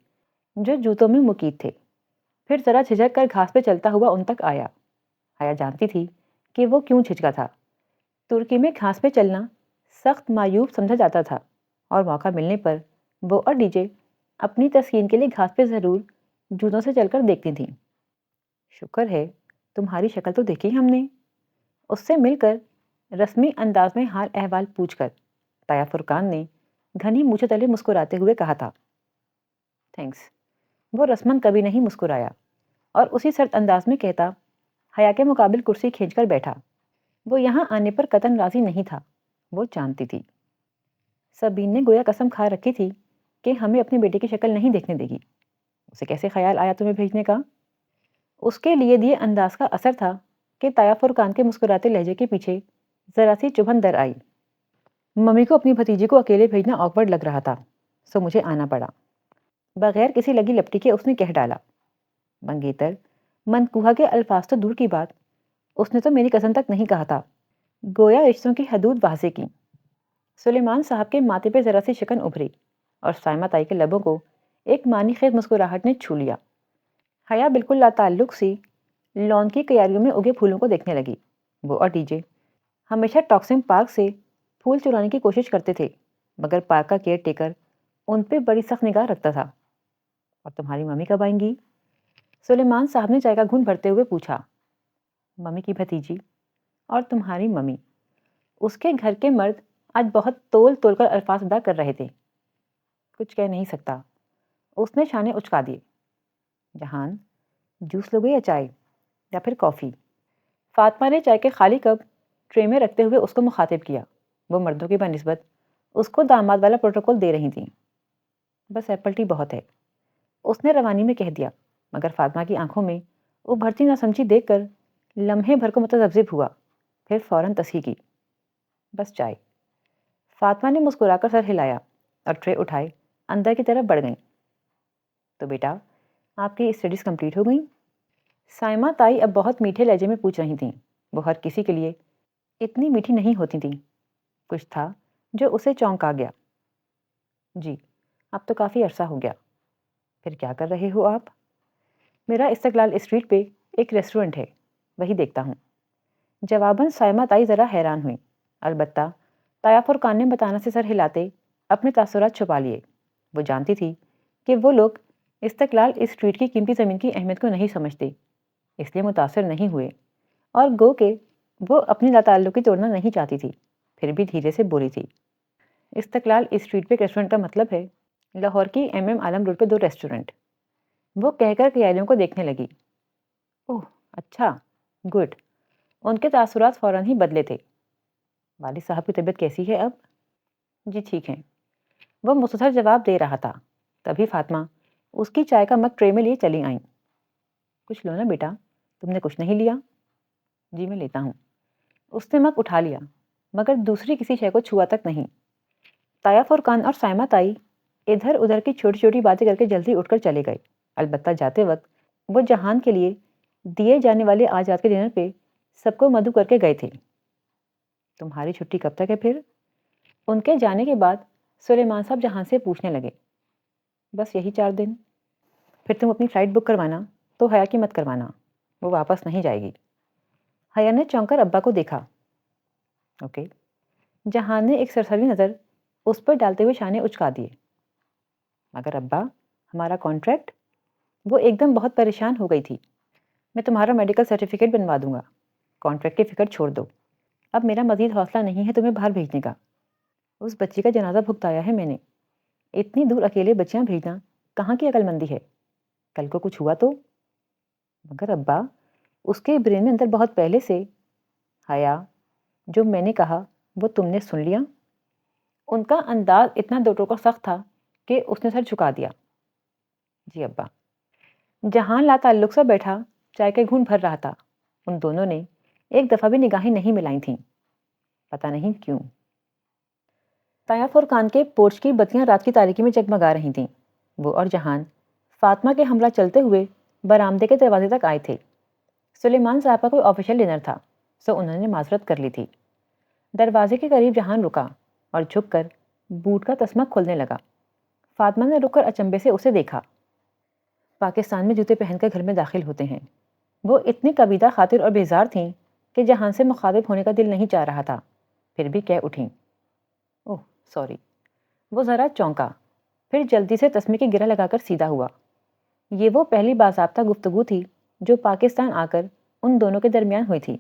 جو جوتوں میں مقید تھے، پھر ذرا جھجک کر گھاس پہ چلتا ہوا ان تک آیا۔ حیا جانتی تھی کہ وہ کیوں جھجکا تھا۔ ترکی میں گھاس پہ چلنا سخت معیوب سمجھا جاتا تھا، اور موقع ملنے پر وہ اور ڈی جے اپنی تسکین کے لیے گھاس پہ ضرور جوتوں سے چل کر دیکھتی تھیں۔ شکر ہے تمہاری شکل تو دیکھی ہم نے۔ اس سے مل کر رسمی انداز میں حال احوال پوچھ کر تایا فرقان نے گھنی مونچھیں تلے مسکراتے ہوئے کہا تھا۔ تھینکس۔ وہ رسماً کبھی نہیں مسکرایا اور اسی سرد انداز میں کہتا حیا کے مقابل کرسی کھینچ کر بیٹھا۔ وہ یہاں آنے پر قطعاً راضی نہیں تھا، وہ جانتی تھی۔ سبین نے گویا قسم کھا رکھی تھی کہ ہمیں اپنے بیٹے کی شکل نہیں دیکھنے دے گی۔ اسے کیسے خیال آیا تمہیں بھیجنے کا؟ اس کے لیے دیے انداز کا اثر تھا کہ تایا فرقان کے مسکراتے لہجے کے پیچھے ذرا سی چبھن در آئی۔ ممی کو اپنی بھتیجی کو اکیلے بھیجنا آکورڈ لگ رہا تھا، سو مجھے آنا پڑا۔ بغیر کسی لگی لپٹی کے اس نے کہہ ڈالا۔ منگیتر منقوہہ کے الفاظ تو دور کی بات، اس نے تو میری کزن تک نہیں کہا تھا۔ گویا رشتوں کی حدود واضح کی۔ سلیمان صاحب کے ماتھے پہ ذرا سی شکن ابھری اور سائمہ تائی کے لبوں کو ایک معنی خیز مسکراہٹ نے چھو لیا۔ حیا بالکل لا تعلق سی لان کی کیاریوں میں اگے پھولوں کو دیکھنے لگی۔ وہ اور ڈی جے ہمیشہ ٹاکسنگ پارک سے پھول چرانے کی کوشش کرتے تھے، مگر پارک کا کیئر ٹیکر ان پہ بڑی سخت نگاہ رکھتا تھا۔ اور تمہاری ممی کب آئیں گی؟ سلیمان صاحب نے چائے کا گھونٹ بھرتے ہوئے پوچھا۔ ممی کی بھتیجی اور تمہاری ممی۔ اس کے گھر کے مرد آج بہت تول تول کر الفاظ ادا کر رہے تھے۔ کچھ کہہ نہیں سکتا، اس نے شانے اچکا دیے۔ جہان، جوس لوگے یا چائے یا پھر کافی؟ فاطمہ نے چائے کے خالی کپ ٹرے میں رکھتے ہوئے اس کو مخاطب کیا۔ وہ مردوں کی بنسبت اس کو داماد والا پروٹوکول دے رہی تھیں۔ بس ایپل ٹی بہت ہے، اس نے روانی میں کہہ دیا، مگر فاطمہ کی آنکھوں میں ابھرتی نہ سمجھی دیکھ کر لمحے بھر کو متذبذب ہوا، پھر فوراً تصحیح کی۔ بس چائے۔ فاطمہ نے مسکرا کر سر ہلایا اور ٹرے اٹھائے اندر کی طرف بڑھ گئیں۔ تو بیٹا آپ کی اسٹڈیز کمپلیٹ ہو گئیں؟ سائمہ تائی اب بہت میٹھے لہجے میں پوچھ رہی تھیں۔ وہ ہر کسی کے لیے اتنی میٹھی نہیں ہوتی تھیں۔ کچھ تھا جو اسے چونکا گیا۔ جی اب تو کافی عرصہ ہو گیا۔ پھر کیا کر رہے ہو آپ؟ میرا استقلال اسٹریٹ پہ ایک ریسٹورنٹ ہے، وہی دیکھتا ہوں۔ جواباً سائمہ تائی ذرا حیران ہوئیں، البتہ تیافر خان نے بتانا سے سر ہلاتے اپنے تاثرات چھپا لیے۔ وہ جانتی تھی کہ وہ لوگ استقلال اسٹریٹ کی قیمتی زمین کی اہمیت کو نہیں سمجھتے، اس لیے متاثر نہیں ہوئے، اور گو کہ وہ اپنی لاتعلقی توڑنا نہیں چاہتی تھی، پھر بھی دھیرے سے بولی تھی۔ استقلال اسٹریٹ پہ ریسٹورنٹ کا مطلب ہے لاہور کی ایم عالم روڈ پہ 2 ریسٹورنٹ۔ وہ کہہ کر قیادیوں کو دیکھنے لگی۔ اوہ اچھا، گڈ۔ ان کے تاثرات فوراً ہی بدلے تھے۔ والد صاحب کی طبیعت کیسی ہے اب؟ جی ٹھیک ہیں۔ وہ مختصر جواب دے رہا تھا، تبھی فاطمہ اس کی چائے کا مگ ٹرے میں لیے چلی آئیں۔ کچھ لو نا بیٹا، تم نے کچھ نہیں لیا؟ جی میں لیتا ہوں۔ اس نے مگ اٹھا لیا، مگر دوسری کسی شے کو چھوا تک نہیں۔ تیافر خان اور سائمہ تائی ادھر ادھر کی چھوٹی چھوٹی باتیں کر کے جلدی اٹھ کر چلے گئے، البتہ جاتے وقت وہ جہان کے لیے دیے جانے والے آج رات کے ڈنر پہ سب کو مدعو کر کے گئے تھے۔ تمہاری چھٹی کب تک ہے پھر؟ ان کے جانے کے بعد سلیمان صاحب جہان سے پوچھنے لگے۔ بس یہی 4 دن۔ پھر تم اپنی فلائٹ بک کروانا تو حیا کی مت کروانا، وہ واپس نہیں جائے گی۔ حیا نے چونک کر ابا کو دیکھا۔ اوکے۔ جہان نے ایک سرسری نظر اس پر ڈالتے ہوئے شانے اچکا دیے۔ مگر ابا ہمارا کانٹریکٹ؟ وہ ایک دم بہت پریشان ہو گئی تھی۔ میں تمہارا میڈیکل سرٹیفکیٹ بنوا دوں گا، کانٹریکٹ کی فکر چھوڑ دو۔ اب میرا مزید حوصلہ نہیں ہے تمہیں باہر بھیجنے کا۔ اس بچی کا جنازہ بھگتایا ہے میں نے، اتنی دور اکیلے بچیاں بھیجنا کہاں کی عقل مندی ہے؟ کل کو کچھ ہوا تو؟ مگر ابا اس کے برین میں اندر بہت پہلے سے۔ حیا جو میں نے کہا وہ تم نے سن لیا؟ ان کا انداز اتنا دو ٹوکا سخت تھا کہ اس نے سر جھکا دیا۔ جی ابا۔ جہان لا تعلق سا بیٹھا چائے کے گھون بھر رہا تھا۔ ان دونوں نے ایک دفعہ بھی نگاہیں نہیں ملائی تھیں، پتہ نہیں کیوں۔ تیافر خان کے پورچ کی بتیاں رات کی تاریکی میں جگمگا رہی تھیں۔ وہ اور جہان فاطمہ کے حملہ چلتے ہوئے برآمدے کے دروازے تک آئے تھے۔ سلیمان صاحب کا کوئی آفیشیل ڈنر تھا، سو انہوں نے معذرت کر لی تھی۔ دروازے کے قریب جہان رکا اور جھک کر بوٹ کا تسمہ کھولنے لگا۔ فاطمہ نے رک کر اچنبے سے اسے دیکھا۔ پاکستان میں جوتے پہن کر گھر میں داخل ہوتے ہیں۔ وہ اتنی کبیدہ خاطر اور بیزار تھیں کہ جہان سے مخاطب ہونے کا دل نہیں چاہ رہا تھا، پھر بھی کہہ اٹھیں۔ اوہ سوری۔ وہ ذرا چونکا، پھر جلدی سے تسمے کی گرہ لگا کر سیدھا ہوا۔ یہ وہ پہلی باضابطہ گفتگو تھی جو پاکستان آ کر ان دونوں کے درمیان ہوئی تھی۔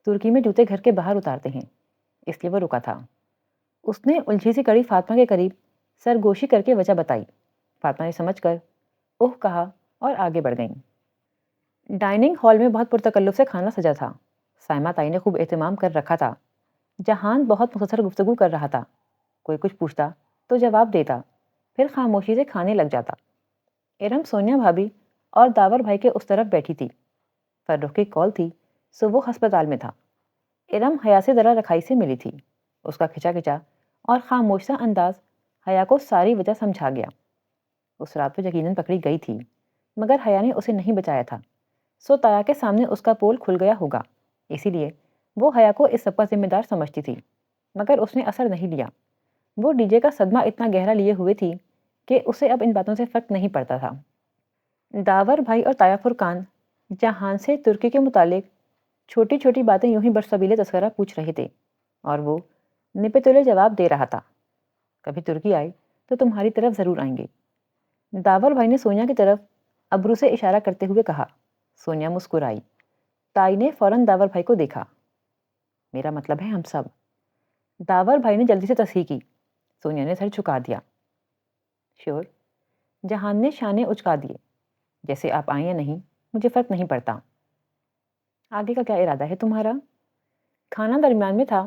ترکی میں جوتے گھر کے باہر اتارتے ہیں، اس لیے وہ رکا تھا۔ اس نے الجھی سی کڑی فاطمہ کے قریب سرگوشی کر کے وجہ بتائی۔ فاطمہ نے سمجھ کر اوہ کہا اور آگے بڑھ گئیں۔ ڈائننگ ہال میں بہت پرتکلف سے کھانا سجا تھا۔ سائمہ تائی نے خوب اہتمام کر رکھا تھا۔ جہان بہت مختصر گفتگو کر رہا تھا، کوئی کچھ پوچھتا تو جواب دیتا، پھر خاموشی سے کھانے لگ جاتا۔ ارم سونیا بھابھی اور داور بھائی کے اس طرف بیٹھی تھی۔ فرخ کی کال تھی سو وہ ہسپتال میں تھا۔ ارم حیا سے ذرا رکھائی سے ملی تھی۔ اس کا کھچا کھچا اور خاموش سا انداز حیا کو ساری وجہ سمجھا گیا۔ اس رات وہ یقیناً پکڑی گئی تھی، مگر حیا نے اسے نہیں بچایا تھا، سو تایا کے سامنے اس کا پول کھل گیا ہوگا، اسی لیے وہ حیا کو اس سب کا ذمہ دار سمجھتی تھی، مگر اس نے اثر نہیں لیا۔ وہ ڈی جے کا صدمہ اتنا گہرا لیے ہوئے تھی کہ اسے اب ان باتوں سے فرق نہیں پڑتا تھا۔ داور بھائی اور تیافر خان جہان سے ترکی کے متعلق چھوٹی چھوٹی باتیں یوں ہی برسبیل تذکرہ پوچھ رہے تھے، اور وہ نپے تلے جواب دے رہا تھا۔ کبھی ترکی آئے تو تمہاری طرف ضرور آئیں گے۔ داور بھائی نے سونیا کی طرف ابرو سے اشارہ کرتے ہوئے کہا۔ سونیا مسکرائی۔ تائی نے فوراً داور بھائی کو دیکھا۔ میرا مطلب ہے ہم سب۔ داور بھائی نے جلدی سے تصحیح کی۔ سونیا نے سر جھکا دیا۔ شیور؟ جہان نے شانے اچکا دیے۔ جیسے آپ آئیں یا نہیں مجھے فرق نہیں پڑتا۔ آگے کا کیا ارادہ ہے تمہارا؟ کھانا درمیان میں تھا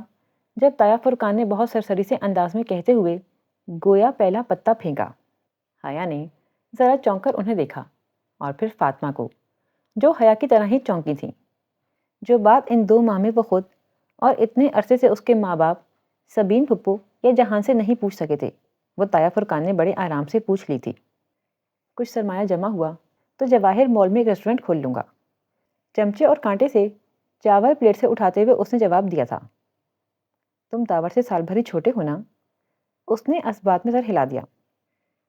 جب تیافر خان نے بہت سرسری سے انداز میں کہتے ہوئے گویا پہلا پتا پھینکا۔ حیا نے ذرا چونک کر انہیں دیکھا اور پھر فاطمہ کو، جو حیا کی طرح ہی چونکی تھی۔ جو بات ان 2 ماہ میں وہ خود اور اتنے عرصے سے اس کے ماں باپ سبین پھپھو یا جہان سے نہیں پوچھ سکے تھے، وہ طایا فرقان نے بڑے آرام سے پوچھ لی تھی۔ کچھ سرمایہ جمع ہوا تو جواہر مال میں ایک ریسٹورینٹ کھول لوں گا۔ چمچے اور کانٹے سے چاول پلیٹ سے اٹھاتے ہوئے اس نے جواب دیا تھا۔ تم داور سے سال بھر ہی چھوٹے ہو نا؟ اس نے اس بات میں سر ہلا دیا۔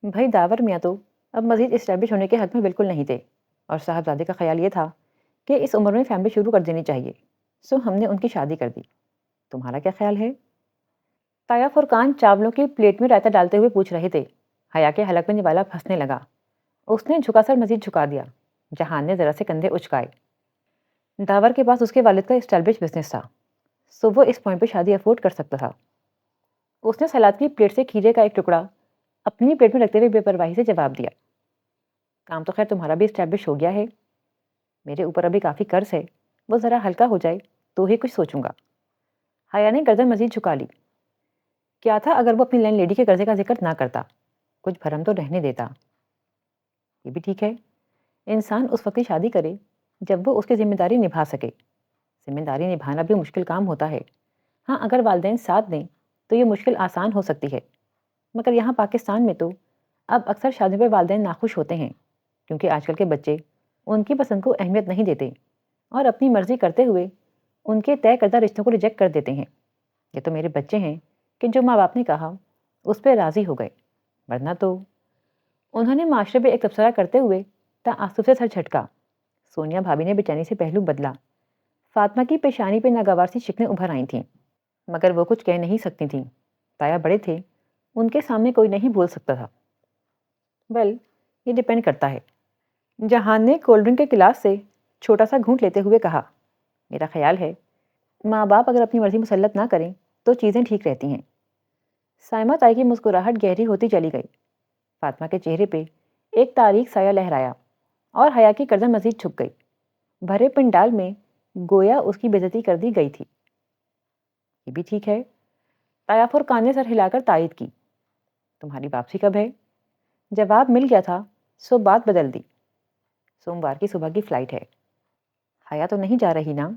بھائی داور میاں تو اب مزید اسٹیبلش ہونے کے حق میں بالکل نہیں تھے، اور صاحبزادے کا خیال یہ تھا کہ اس عمر میں فیملی شروع کر دینی چاہیے، سو ہم نے ان کی شادی کر دی۔ تمہارا کیا خیال ہے؟ طایا فرقان چاولوں کی پلیٹ میں رائتا ڈالتے ہوئے پوچھ رہے تھے۔ حیا کے حلق میں نوالا پھنسنے لگا۔ اس نے جھکا سر مزید جھکا دیا۔ جہان نے ذرا سے کندھے اچکائے۔ داور کے پاس اس کے والد کا اسٹیبلش بزنس تھا، سو وہ اس پوائنٹ پہ شادی افورڈ کر سکتا تھا۔ اس نے سلاد کی پلیٹ سے کھیرے کا ایک ٹکڑا اپنی پلیٹ میں رکھتے ہوئے بے پرواہی سے جواب دیا۔ کام تو خیر تمہارا بھی اسٹیبلش ہو گیا ہے، میرے اوپر ابھی کافی قرض ہے، وہ ذرا ہلکا ہو جائے تو ہی کچھ سوچوں گا۔ حیا نے گردن مزید جھکا لی۔ کیا تھا اگر وہ اپنی لینڈ لیڈی کے قرضے کا ذکر نہ کرتا، کچھ بھرم تو رہنے دیتا۔ یہ بھی ٹھیک ہے، انسان اس وقت ہی شادی کرے جب وہ اس کی ذمہ داری نبھا سکے۔ ذمہ داری نبھانا بھی مشکل کام ہوتا ہے۔ ہاں، اگر والدین ساتھ دیں تو یہ مشکل آسان ہو سکتی ہے، مگر یہاں پاکستان میں تو اب اکثر شادیوں پہ والدین ناخوش ہوتے ہیں، کیونکہ آج کل کے بچے ان کی پسند کو اہمیت نہیں دیتے اور اپنی مرضی کرتے ہوئے ان کے طے کردہ رشتوں کو ریجیکٹ کر دیتے ہیں۔ یہ تو میرے بچے ہیں کہ جو ماں باپ نے کہا اس پہ راضی ہو گئے، ورنہ تو… انہوں نے معاشرے پہ ایک تبصرہ کرتے ہوئے تعصب سے سر جھٹکا۔ سونیا بھابی نے بے چینی سے پہلو بدلا۔ فاطمہ کی پیشانی پہ ناگوار سی شکنیں ابھر آئی تھیں، مگر وہ کچھ کہہ نہیں سکتی تھیں۔ طایا بڑے تھے، ان کے سامنے کوئی نہیں بول سکتا تھا۔ ویل، یہ ڈیپینڈ کرتا ہے۔ جہان نے کولڈ ڈرنک کے گلاس سے چھوٹا سا گھونٹ لیتے ہوئے کہا۔ میرا خیال ہے ماں باپ اگر اپنی مرضی مسلط نہ کریں تو چیزیں ٹھیک رہتی ہیں۔ سائمہ طائی کی مسکراہٹ گہری ہوتی چلی گئی۔ فاطمہ کے چہرے پہ ایک تاریک سایہ لہرایا اور حیا کی گردن مزید جھک گئی۔ بھرے پنڈال میں گویا اس کی بے عزتی کر دی گئی تھی۔ یہ بھی ٹھیک ہے، طایا فرقان نے سر ہلا کر تائید کی۔ تمہاری واپسی کب ہے؟ جواب مل گیا تھا، سو بات بدل دی۔ سوموار کی صبح کی فلائٹ ہے۔ حیا تو نہیں جا رہی نا؟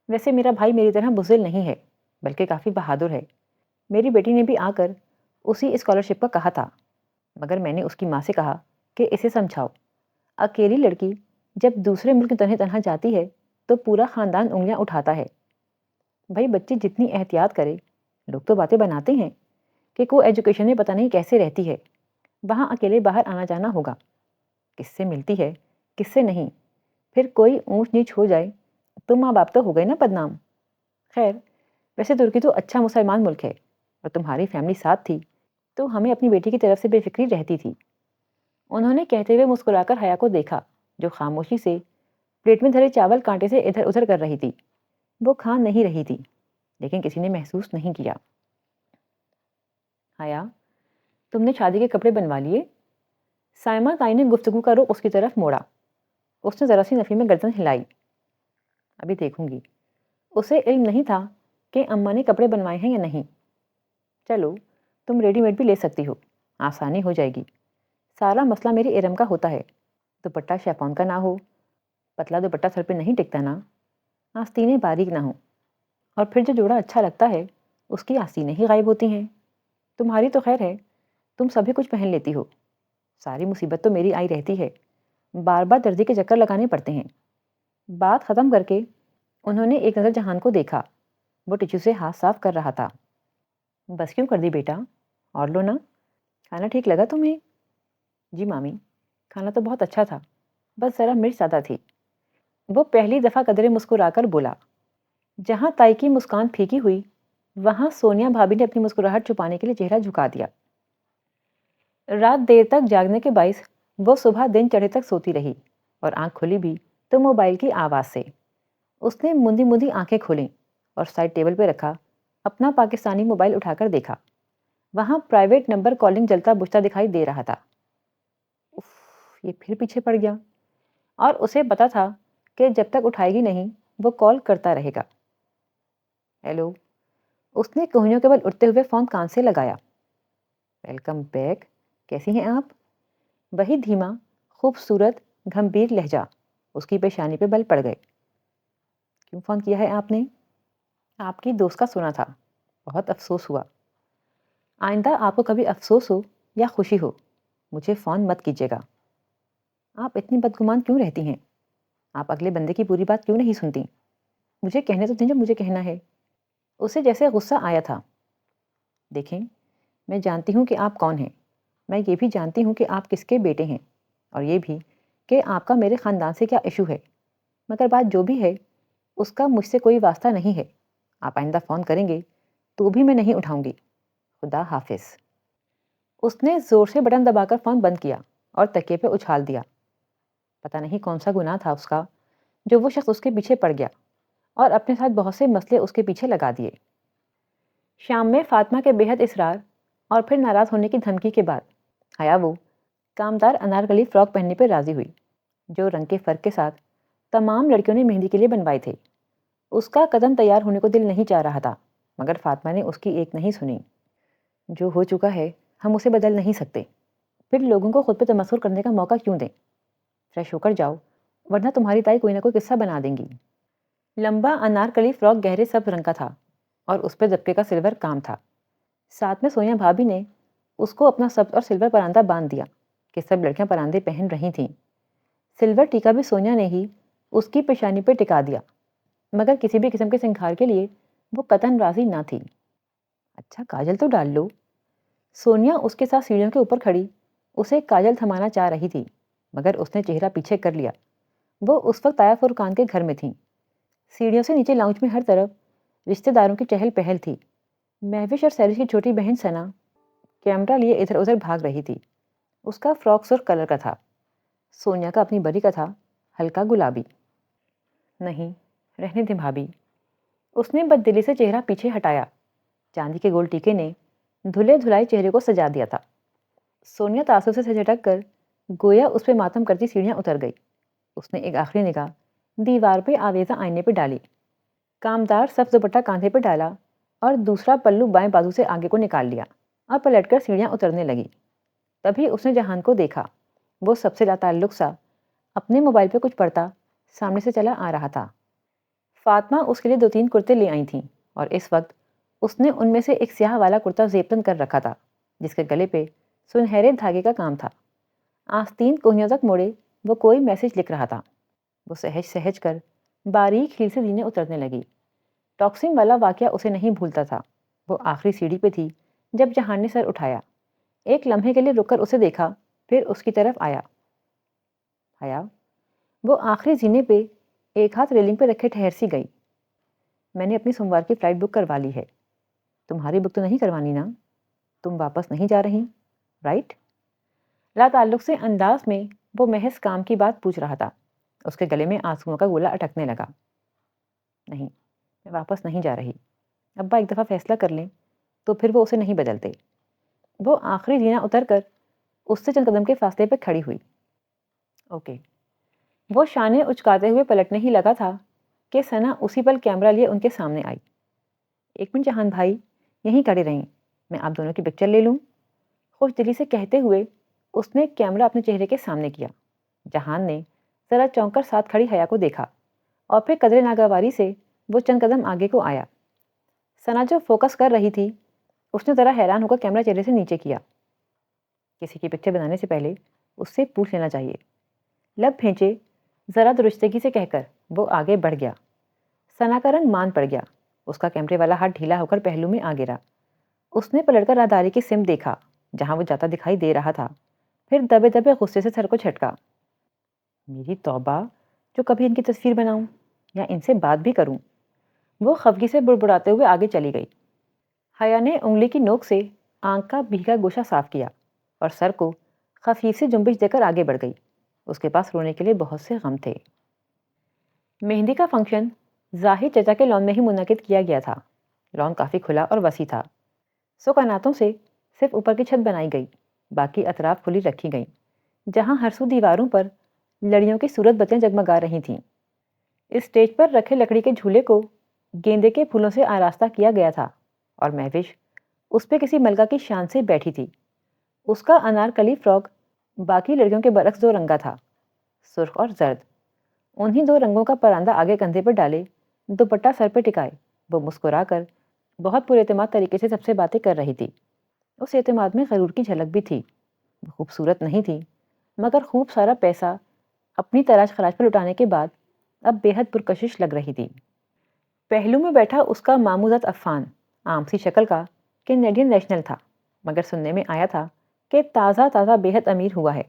ویسے میرا بھائی میری طرح بزدل نہیں ہے، بلکہ کافی بہادر ہے۔ میری بیٹی نے بھی آ کر اسی اسکالرشپ کا کہا تھا، مگر میں نے اس کی ماں سے کہا کہ اسے سمجھاؤ، اکیلی لڑکی جب دوسرے ملک تنہا تنہا جاتی ہے تو پورا خاندان انگلیاں اٹھاتا ہے۔ بھائی بچی جتنی احتیاط کرے، لوگ تو باتیں بناتے ہیں کہ کو ایجوکیشن میں پتہ نہیں کیسے رہتی ہے، وہاں اکیلے باہر آنا جانا ہوگا، کس سے ملتی ہے کس سے نہیں، پھر کوئی اونچ نیچ ہو جائے تو ماں باپ تو ہو گئے نا بدنام۔ خیر، ویسے ترکی تو اچھا مسلمان ملک ہے، اور تمہاری فیملی ساتھ تھی تو ہمیں اپنی بیٹی کی طرف سے بے فکری رہتی تھی۔ انہوں نے کہتے ہوئے مسکرا کر حیا کو دیکھا، جو خاموشی سے پلیٹ میں دھرے چاول کانٹے سے ادھر ادھر کر رہی تھی۔ وہ کھا نہیں رہی تھی، لیکن کسی نے محسوس نہیں کیا۔ حیا، تم نے شادی کے کپڑے بنوا لیے؟ سائمہ طائی نے گفتگو کا رخ اس کی طرف موڑا۔ اس نے ذرا سی نفی میں گردن ہلائی۔ ابھی دیکھوں گی۔ اسے علم نہیں تھا کہ اماں نے کپڑے بنوائے ہیں یا نہیں۔ چلو، تم ریڈی میڈ بھی لے سکتی ہو، آسانی ہو جائے گی۔ سارا مسئلہ میری ارم کا ہوتا ہے، دوپٹہ شیفون کا نہ ہو، پتلا دوپٹہ سر پہ نہیں ٹکتا نا، آستینیں باریک نہ ہوں، اور پھر جو جوڑا اچھا لگتا ہے اس کی آستینیں ہی غائب ہوتی ہیں۔ تمہاری تو خیر ہے، تم سبھی کچھ پہن لیتی ہو، ساری مصیبت تو میری آئی رہتی ہے، بار بار درزی کے چکر لگانے پڑتے ہیں۔ بات ختم کر کے انہوں نے ایک نظر جہان کو دیکھا، وہ ٹیشو سے ہاتھ صاف کر رہا تھا۔ بس کیوں کر دی بیٹا، اور لو نا، کھانا ٹھیک لگا تمہیں؟ جی مامی، کھانا تو بہت اچھا تھا، بس ذرا مرچ زیادہ تھی۔ وہ پہلی دفعہ قدرے مسکرا کر بولا۔ جہاں طائی کی مسکان پھیکی ہوئی، وہاں سونیا بھابی نے اپنی مسکراہٹ چھپانے کے لیے چہرہ جھکا دیا۔ رات دیر تک جاگنے کے باعث وہ صبح دن چڑھے تک سوتی رہی، اور آنکھ کھلی بھی تو موبائل کی آواز سے۔ اس نے مندی مندی آنکھیں کھولیں اور سائڈ ٹیبل پہ رکھا اپنا پاکستانی موبائل اٹھا کر دیکھا۔ وہاں پرائیویٹ نمبر کالنگ جلتا بجھتا دکھائی دے رہا تھا۔ اف، یہ پھر پیچھے پڑ گیا، اور اسے پتا تھا کہ جب تک اٹھائے گی نہیں وہ کال کرتا رہے گا۔ ہیلو، اس نے کوہنیوں کے بل اٹھتے ہوئے فون کان سے لگایا۔ ویلکم بیک، کیسی ہیں آپ؟ وہی دھیما خوبصورت گھمبیر لہجہ اس کی پیشانی پہ بل پڑ گئے۔ کیوں فون کیا ہے آپ نے؟ آپ کی دوست کا سنا تھا، بہت افسوس ہوا۔ آئندہ آپ کو کبھی افسوس ہو یا خوشی ہو مجھے فون مت کیجیے گا۔ آپ اتنی بدگمان کیوں رہتی ہیں؟ آپ اگلے بندے کی پوری بات کیوں نہیں سنتی؟ مجھے کہنے تو دیں جو مجھے کہنا ہے۔ اسے جیسے غصہ آیا تھا۔ دیکھیں، میں جانتی ہوں کہ آپ کون ہیں، میں یہ بھی جانتی ہوں کہ آپ کس کے بیٹے ہیں، اور یہ بھی کہ آپ کا میرے خاندان سے کیا ایشو ہے، مگر بات جو بھی ہے اس کا مجھ سے کوئی واسطہ نہیں ہے۔ آپ آئندہ فون کریں گے تو بھی میں نہیں اٹھاؤں گی۔ خدا حافظ۔ اس نے زور سے بٹن دبا کر فون بند کیا اور تکیے پہ اچھال دیا۔ پتہ نہیں کون سا گناہ تھا اس کا جو وہ شخص اس کے پیچھے پڑ گیا اور اپنے ساتھ بہت سے مسئلے اس کے پیچھے لگا دیے۔ شام میں فاطمہ کے بے حد اصرار اور پھر ناراض ہونے کی دھمکی کے بعد حیا وہ کامدار انارکلی فراک پہننے پہ راضی ہوئی جو رنگ کے فرق کے ساتھ تمام لڑکیوں نے مہندی کے لیے بنوائے تھے۔ اس کا قدم تیار ہونے کو دل نہیں چاہ رہا تھا، مگر فاطمہ نے اس کی ایک نہیں سنی۔ جو ہو چکا ہے ہم اسے بدل نہیں سکتے، پھر لوگوں کو خود پہ تمسخر کرنے کا موقع کیوں دیں؟ فریش ہو کر جاؤ ورنہ تمہاری تائی کوئی نہ کوئی قصہ بنا دیں گی۔ لمبا انارکلی فراک گہرے سبز رنگ کا تھا اور اس پہ دبکے کا سلور کام تھا۔ ساتھ میں سونیا بھابی نے اس کو اپنا سبز اور سلور پراندہ باندھ دیا کہ سب لڑکیاں پراندے پہن رہی تھیں۔ سلور ٹیکا بھی سونیا نے ہی اس کی پیشانی پہ ٹکا دیا، مگر کسی بھی قسم کے سنگھار کے لیے وہ قطعاً راضی نہ تھی۔ اچھا کاجل تو ڈال لو۔ سونیا اس کے ساتھ سیڑھیوں کے اوپر کھڑی اسے کاجل تھمانا چاہ رہی تھی، مگر اس نے چہرہ پیچھے کر لیا۔ وہ اس وقت آیا فرقان کے گھر میں تھیں۔ سیڑھیوں سے نیچے لاؤنج میں ہر طرف رشتہ داروں کی چہل پہل تھی۔ مہوش اور سیرش کی چھوٹی بہن ثنا کیمرہ لیے ادھر ادھر بھاگ رہی تھی۔ اس کا فراک سرخ کلر کا تھا، سونیا کا اپنی بری کا تھا ہلکا گلابی۔ نہیں، رہنے دیں بھابی۔ اس نے بددلی سے چہرہ پیچھے ہٹایا۔ چاندی کے گول ٹیکے نے دھلے دھلائے چہرے کو سجا دیا تھا۔ سونیا تاثر سے جھٹک کر گویا اس پہ ماتم کرتی سیڑھیاں اتر گئی۔ اس نے ایک آخری نگاہ دیوار پہ آویزہ آئینے پہ ڈالی، کامدار سبز دوپٹہ کاندھے پہ ڈالا اور دوسرا پلو بائیں بازو سے آگے کو نکال لیا اور پلٹ کر سیڑھیاں اترنے لگی۔ تبھی اس نے جہان کو دیکھا۔ وہ سب سے لاتعلق سا اپنے موبائل پہ کچھ پڑھتا سامنے سے چلا آ رہا تھا۔ فاطمہ اس کے لیے 2-3 کرتے لے آئی تھیں اور اس وقت اس نے ان میں سے ایک سیاہ والا کرتا زیبتن کر رکھا تھا جس کے گلے پہ سنہرے دھاگے کا کام تھا۔ آستین کوہنیوں تک موڑے وہ کوئی میسج لکھ رہا تھا۔ وہ سہج سہج کر باریک ہیل سے زینے اترنے لگی۔ ٹاکسنگ والا واقعہ اسے نہیں بھولتا تھا۔ وہ آخری سیڑھی پہ تھی جب جہان نے سر اٹھایا، ایک لمحے کے لیے رک کر اسے دیکھا، پھر اس کی طرف آیا۔ حیا وہ آخری زینے پہ ایک ہاتھ ریلنگ پہ رکھے ٹھہر سی گئی۔ میں نے اپنی سوموار کی فلائٹ بک کروا لی ہے۔ تمہاری بک تو نہیں کروانی نا؟ تم واپس نہیں جا رہی رائٹ؟ لا تعلق سے انداز میں وہ محض کام کی بات پوچھ رہا تھا۔ اس کے گلے میں آنسوؤں کا گولا اٹکنے لگا۔ نہیں، میں واپس نہیں جا رہی۔ ابا ایک دفعہ فیصلہ کر لیں تو پھر وہ اسے نہیں بدلتے۔ وہ آخری زینہ اتر کر اس سے چند قدم کے فاصلے پہ کھڑی ہوئی۔ اوکے۔ وہ شانے اچکاتے ہوئے پلٹنے ہی لگا تھا کہ ثنا اسی پل کیمرہ لیے ان کے سامنے آئی۔ ایک منٹ جہان بھائی، یہیں کھڑے رہیں، میں آپ دونوں کی پکچر لے لوں؟ خوش دلی سے کہتے ہوئے اس نے کیمرہ اپنے چہرے کے سامنے کیا۔ جہان نے ذرا چونک کر ساتھ کھڑی حیا کو دیکھا اور پھر قدرے ناگواری سے وہ چند قدم آگے کو آیا۔ ثنا جو فوکس کر رہی تھی اس نے ذرا حیران ہو کر کیمرہ چہرے سے نیچے کیا۔ کسی کی پکچر بنانے سے پہلے اس سے پوچھ لینا چاہیے۔ لب بھینچے ذرا درستگی سے کہہ کر وہ آگے بڑھ گیا۔ ثنا کا رنگ مان پڑ گیا۔ اس کا کیمرے والا ہاتھ ڈھیلا ہو کر پہلو میں آ گرا۔ اس نے پلٹ کر راہداری کی سمت دیکھا جہاں وہ جاتا دکھائی دے رہا تھا، پھر دبے دبے غصے سے سر کو جھٹکا۔ میری توبہ، جو کبھی ان کی تصویر بناؤں یا ان سے بات بھی کروں۔ وہ خفگی سے بڑبڑاتے ہوئے آگے چلی گئی۔ حیا نے انگلی کی نوک سے آنکھ کا بھیگا گوشہ صاف کیا اور سر کو خفیف سی جنبش دے کر آگے بڑھ گئی۔ اس کے پاس رونے کے لیے بہت سے غم تھے۔ مہندی کا فنکشن زاہد چچا کے لان میں ہی منعقد کیا گیا تھا۔ لان کافی کھلا اور وسیع تھا۔ سکناتوں سے صرف اوپر کی چھت بنائی گئی، باقی اطراف کھلی رکھی گئیں، جہاں ہر سو دیواروں پر لڑیوں کی صورت بتیاں جگمگا رہی تھیں۔ اسٹیج پر رکھے لکڑی کے جھولے کو گیندے کے پھولوں سے آراستہ کیا گیا تھا اور مہوش اس پہ کسی ملکہ کی شان سے بیٹھی تھی۔ اس کا انارکلی فراک باقی لڑکیوں کے برعکس 2 رنگا تھا، سرخ اور زرد۔ انہی 2 رنگوں کا پراندہ آگے کندھے پر ڈالے، دوپٹہ سر پہ ٹکائے وہ مسکرا کر بہت پر اعتماد طریقے سے سب سے باتیں کر رہی تھی۔ اس اعتماد میں غرور کی جھلک بھی تھی۔ وہ خوبصورت نہیں تھی، مگر خوب سارا پیسہ اپنی تراش خراش پر لٹانے کے بعد اب بے حد پرکشش لگ رہی تھی۔ پہلو میں بیٹھا اس کا ماموزات عفان عام سی شکل کا کینیڈین نیشنل تھا، مگر سننے میں آیا تھا کہ تازہ تازہ بے حد امیر ہوا ہے۔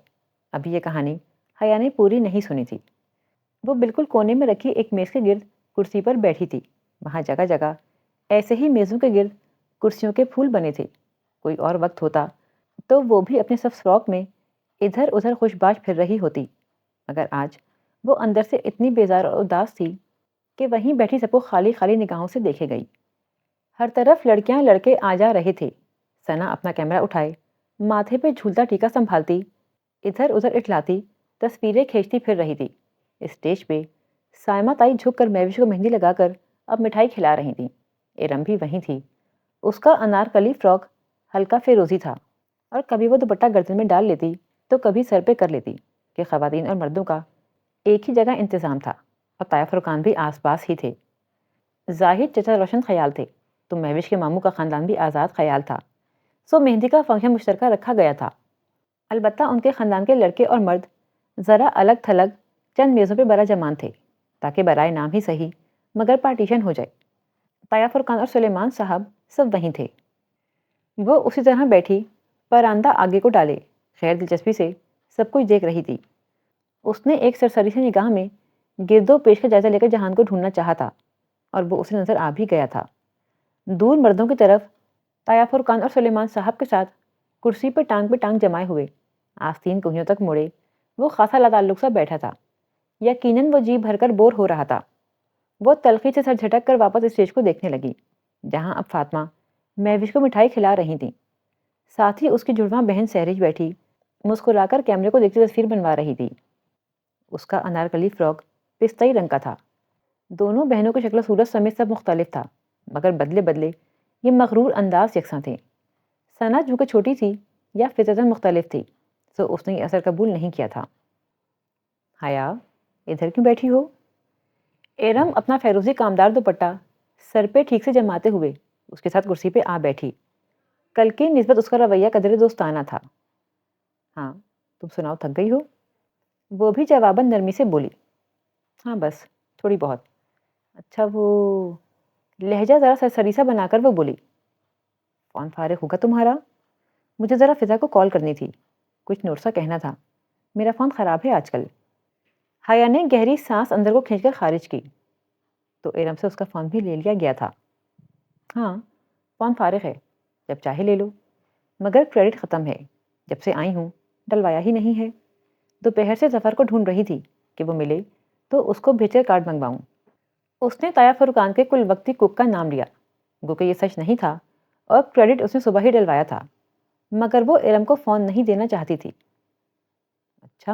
ابھی یہ کہانی حیا نے پوری نہیں سنی تھی۔ وہ بالکل کونے میں رکھی ایک میز کے گرد کرسی پر بیٹھی تھی۔ وہاں جگہ جگہ ایسے ہی میزوں کے گرد کرسیوں کے پھول بنے تھے۔ کوئی اور وقت ہوتا تو وہ بھی اپنے سبز فراک میں ادھر ادھر خوش باش پھر رہی ہوتی، مگر آج وہ اندر سے اتنی بیزار اور اداس تھی کہ وہیں بیٹھی سب کو خالی خالی نگاہوں سے دیکھے گئی۔ ہر طرف لڑکیاں لڑکے آ جا رہے تھے۔ ثنا اپنا کیمرہ اٹھائے ماتھے پہ جھولتا ٹیکا سنبھالتی ادھر ادھر اٹھلاتی تصویریں کھینچتی پھر رہی تھی۔ اسٹیج پہ سائمہ تائی جھک کر مہوش کو مہندی لگا کر اب مٹھائی کھلا رہی تھی۔ ارم بھی وہیں تھی۔ اس کا انارکلی فراک ہلکا فیروزی تھا اور کبھی وہ دوپٹہ گردن میں ڈال لیتی تو کبھی سر پہ کر لیتی کہ خواتین اور مردوں کا ایک ہی جگہ انتظام تھا، اور طایا فرقان بھی آس پاس ہی تھے۔ زاہد چچا روشن خیال تھے تو مہوش کے ماموں کا خاندان بھی آزاد خیال تھا، سو مہندی کا فنکشن مشترکہ رکھا گیا تھا۔ البتہ ان کے خاندان کے لڑکے اور مرد ذرا الگ تھلگ چند میزوں پہ برا جمان تھے، تاکہ برائے نام ہی صحیح مگر پارٹیشن ہو جائے۔ طایا فرقان اور سلیمان صاحب سب وہیں تھے۔ وہ اسی طرح بیٹھی پراندہ آگے کو ڈالے خیر دلچسپی سے سب کچھ دیکھ رہی تھی۔ اس نے ایک سرسری سی نگاہ میں گرد و پیش کا جائزہ لے کر جہان کو ڈھونڈنا چاہا تھا، اور وہ اسے نظر آ بھی گیا تھا۔ دور مردوں کی طرف طایا فرقان اور سلیمان صاحب کے ساتھ کرسی پہ ٹانگ جمائے ہوئے آستین کوہنیوں تک مڑے وہ خاصا لاتعلق سا بیٹھا تھا۔ یقیناً وہ جی بھر کر بور ہو رہا تھا۔ وہ تلخی سے سر جھٹک کر واپس اسٹیج کو دیکھنے لگی، جہاں اب فاطمہ مہوش کو مٹھائی کھلا رہی تھیں۔ ساتھ ہی اس کی جڑواں بہن سہرش بیٹھی مسکرا کر کیمرے کو دیکھتی تصویر بنوا رہی تھی۔ اس کا انارکلی فراک پستئی رنگ کا تھا۔ دونوں بہنوں کی شکل و صورت سمیت سب مختلف تھا، مگر بدلے بدلے یہ مغرور انداز یکساں تھے۔ ثنا چونکہ چھوٹی تھی یا فطرتاً مختلف تھی، سو اس نے یہ اثر قبول نہیں کیا تھا۔ حیا، ادھر کیوں بیٹھی ہو؟ ارم اپنا فیروزی کامدار دوپٹہ سر پہ ٹھیک سے جماتے ہوئے اس کے ساتھ کرسی پہ آ بیٹھی۔ کل کی نسبت اس کا رویہ قدر دوستانہ تھا۔ ہاں، تم سناؤ، تھک گئی ہو؟ وہ بھی جواباً نرمی سے بولی، ہاں بس تھوڑی بہت۔ اچھا، وہ لہجہ ذرا سرسری سا بنا کر وہ بولی، فون فارغ ہوگا تمہارا؟ مجھے ذرا فضا کو کال کرنی تھی، کچھ نوٹ سا کہنا تھا، میرا فون خراب ہے آج کل۔ حیا نے گہری سانس اندر کو کھینچ کر خارج کی تو ارم سے اس کا فون بھی لے لیا گیا تھا۔ ہاں، فون فارغ ہے، جب چاہے لے لو، مگر کریڈٹ ختم ہے، جب سے آئی ہوں ڈلوایا ہی نہیں ہے۔ دوپہر سے ظفر کو ڈھونڈ رہی تھی کہ وہ ملے تو اس کو بھیج کر کارڈ منگواؤں۔ اس نے طایا فرقان کے کل وقتی کوک کا نام لیا، گو کہ یہ سچ نہیں تھا اور کریڈٹ اس نے صبح ہی ڈلوایا تھا، مگر وہ ارم کو فون نہیں دینا چاہتی تھی۔ اچھا،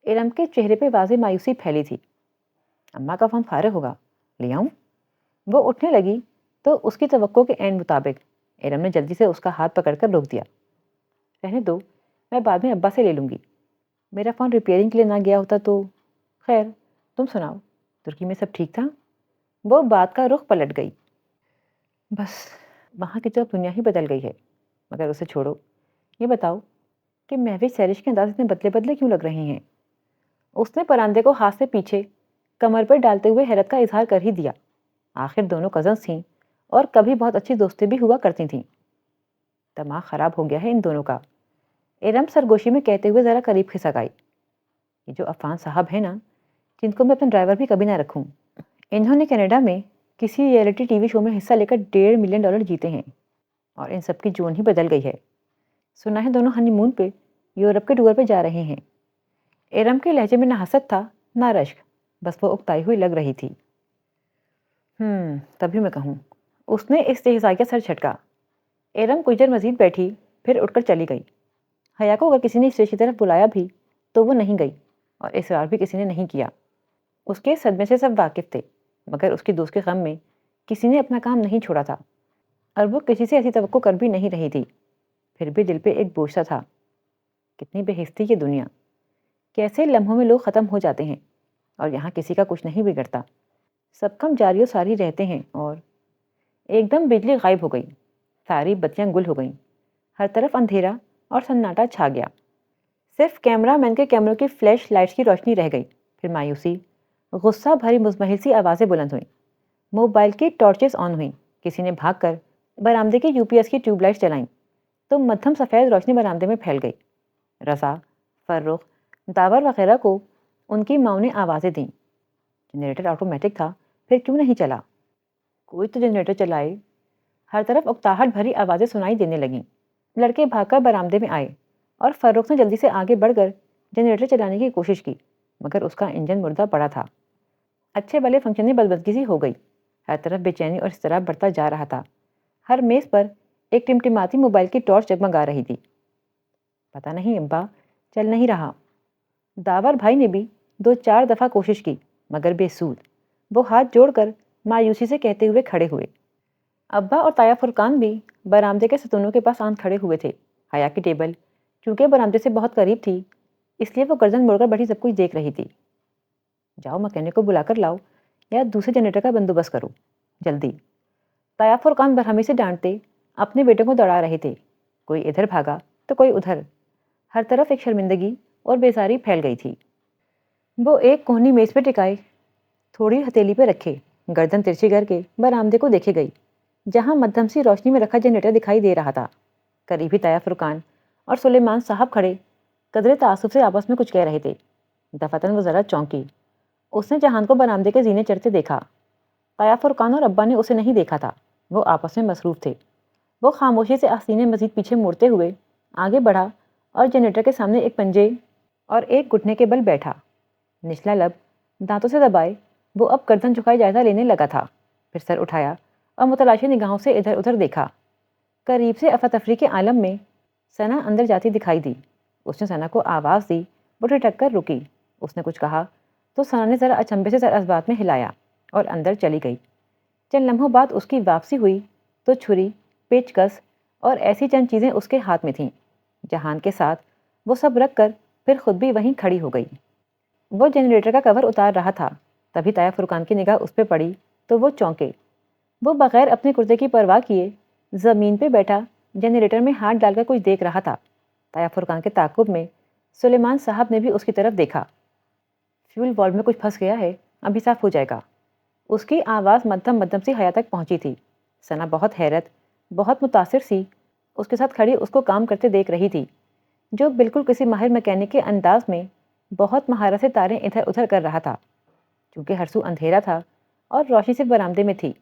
ارم کے چہرے پہ واضح مایوسی پھیلی تھی۔ اماں کا فون فارغ ہوگا، لے آؤں؟ وہ اٹھنے لگی تو اس کی توقع کے عین مطابق ارم نے جلدی سے اس کا ہاتھ پکڑ کر روک دیا۔ رہنے دو، میں بعد میں ابا سے لے لوں گی۔ میرا فون ریپیئرنگ کے لیے نہ گیا ہوتا تو۔ خیر، تم سناؤ، ترکی میں سب ٹھیک تھا؟ وہ بات کا رخ پلٹ گئی۔ بس وہاں کی طرف دنیا ہی بدل گئی ہے، مگر اسے چھوڑو، یہ بتاؤ کہ مہوش سہرش کے انداز اتنے بدلے بدلے کیوں لگ رہے ہیں؟ اس نے پراندے کو ہاتھ سے پیچھے کمر پر ڈالتے ہوئے حیرت کا اظہار کر ہی دیا۔ آخر دونوں کزنس تھیں اور کبھی بہت اچھی دوستی بھی ہوا کرتی تھیں۔ دماغ خراب ہو گیا ہے ان دونوں کا، ارم سرگوشی میں کہتے ہوئے ذرا قریب کھسک آئی۔ یہ جو عفان صاحب ہیں نا، جن کو میں اپنا ڈرائیور بھی کبھی نہ رکھوں، انہوں نے کینیڈا میں کسی ریئلٹی ٹی وی شو میں حصہ لے کر $1.5 ملین جیتے ہیں، اور ان سب کی جون ہی بدل گئی ہے۔ سنا ہے دونوں ہنی مون پہ یورپ کے ٹور پہ جا رہے ہیں۔ ارم کے لہجے میں نہ حسد تھا نہ رشک، بس وہ اکتائی ہوئی لگ رہی تھی۔ تبھی میں کہوں، اس نے استہزائیہ سر جھٹکا۔ ارم کچھ دیر مزید بیٹھی پھر اٹھ کر چلی گئی۔ حیا کو اگر کسی نے اسٹیج کی طرف بلایا بھی تو وہ نہیں گئی، اور اصرار بھی کسی نے نہیں کیا۔ اس کے صدمے سے سب واقف تھے، مگر اس کی دوست کے غم میں کسی نے اپنا کام نہیں چھوڑا تھا، اور وہ کسی سے ایسی توقع کر بھی نہیں رہی تھی۔ پھر بھی دل پہ ایک بوجھ سا تھا۔ کتنی بے حس تھی یہ دنیا، کیسے لمحوں میں لوگ ختم ہو جاتے ہیں، اور یہاں کسی کا کچھ نہیں بگڑتا، سب کم جاری و ساری رہتے ہیں۔ اور ایک دم بجلی غائب ہو گئی، ساری بتیاں گل ہو گئیں، ہر طرف اندھیرا اور سناٹا چھا گیا، صرف کیمرہ مین کے کیمروں کی فلیش لائٹس کی روشنی رہ گئی۔ پھر مایوسی، غصہ بھری مزمحل سی آوازیں بلند ہوئیں، موبائل کی ٹارچز آن ہوئیں، کسی نے بھاگ کر برآمدے کی UPS کی ٹیوب لائٹس جلائیں تو مدھم سفید روشنی برآمدے میں پھیل گئی۔ رضا، فرخ، داور وغیرہ کو ان کی ماؤں نے آوازیں دیں، جنریٹر آٹومیٹک تھا، پھر کیوں نہیں چلا؟ کوئی تو جنریٹر چلائے۔ ہر طرف اکتاہٹ بھری آوازیں سنائی دینے لگیں۔ لڑکے بھاگ کر برآمدے میں آئے اور فرخ نے جلدی سے آگے بڑھ کر جنریٹر چلانے کی کوشش کی، مگر اس کا انجن مردہ پڑا تھا۔ اچھے بھلے فنکشن میں بدبدگی سی ہو گئی۔ ہر طرف بے چینی اور اضطراب بڑھتا جا رہا تھا۔ ہر میز پر ایک ٹمٹماتی موبائل کی ٹارچ جگمگا رہی تھی۔ پتہ نہیں ابا، چل نہیں رہا۔ داور بھائی نے بھی 2-4 دفعہ کوشش کی، مگر بے سود۔ وہ ہاتھ جوڑ کر مایوسی سے کہتے ہوئے کھڑے ہوئے۔ ابا اور تایا فرقان بھی برآمدے کے ستونوں کے پاس آن کھڑے ہوئے تھے۔ حیا کی ٹیبل چونکہ برآمدے سے بہت قریب تھی، اس لیے وہ گردن موڑ کر بیٹھی سب کچھ دیکھ رہی تھی۔ جاؤ مکینک کو بلا کر لاؤ یا دوسرے جنریٹر کا بندوبست کرو، جلدی۔ تایا فرقان برہمی سے ڈانٹتے اپنے بیٹے کو دوڑا رہے تھے۔ کوئی ادھر بھاگا تو کوئی ادھر، ہر طرف ایک شرمندگی اور بیزاری پھیل گئی تھی۔ وہ ایک کوہنی میز پہ ٹکائے، تھوڑی ہتھیلی پہ رکھے، گردن ترچھی کر کے برآمدے کو دیکھے گئی، جہاں مدھم سی روشنی میں رکھا جنریٹر دکھائی دے رہا تھا۔ قریبی تایا فرقان اور سلیمان صاحب کھڑے قدرے تعصب سے آپس میں کچھ کہہ رہے تھے۔ دفعتاً وہ ذرا چونکی۔ اس نے جہان کو برآمدے کے زینے چڑھتے دیکھا۔ تایا فرقان اور ابا نے اسے نہیں دیکھا تھا، وہ آپس میں مصروف تھے۔ وہ خاموشی سے آستینیں مزید پیچھے موڑتے ہوئے آگے بڑھا اور جنریٹر کے سامنے ایک پنجے اور ایک گھٹنے کے بل بیٹھا۔ نچلا لب دانتوں سے دبائے وہ اب گردن جھکائے جائزہ لینے لگا تھا، پھر سر اٹھایا اور متلاشی نگاہوں سے ادھر ادھر دیکھا۔ قریب سے افراتفری کے عالم میں ثنا اندر جاتی دکھائی دی۔ اس نے ثنا کو آواز دی، وہ ٹھٹک کر رکی۔ اس نے کچھ کہا تو ثنا نے ذرا اچنبے سے سر اسبات میں ہلایا اور اندر چلی گئی۔ چند لمحوں بعد اس کی واپسی ہوئی تو چھری، پیچ کس اور ایسی چند چیزیں اس کے ہاتھ میں تھیں۔ جہان کے ساتھ وہ سب رکھ کر پھر خود بھی وہیں کھڑی ہو گئی۔ وہ جنریٹر کا کور اتار رہا تھا، تبھی تایا فرقان کی نگاہ اس پہ پڑی تو وہ چونکے۔ وہ بغیر اپنے کرتے کی پرواہ کیے زمین پہ بیٹھا جنریٹر میں ہاتھ ڈال کر کچھ دیکھ رہا تھا۔ تایا فرقان کے تعاقب میں سلیمان صاحب نے بھی اس کی طرف دیکھا۔ فیول والو میں کچھ پھنس گیا ہے، ابھی صاف ہو جائے گا۔ اس کی آواز مدھم سی حیا تک پہنچی تھی۔ ثنا بہت حیرت، بہت متاثر سی اس کے ساتھ کھڑی اس کو کام کرتے دیکھ رہی تھی، جو بالکل کسی ماہر میکینک کے انداز میں بہت مہارت سے تاریں ادھر ادھر کر رہا تھا۔ چونکہ ہر سو اندھیرا تھا اور روشنی صرف برآمدے میں تھی،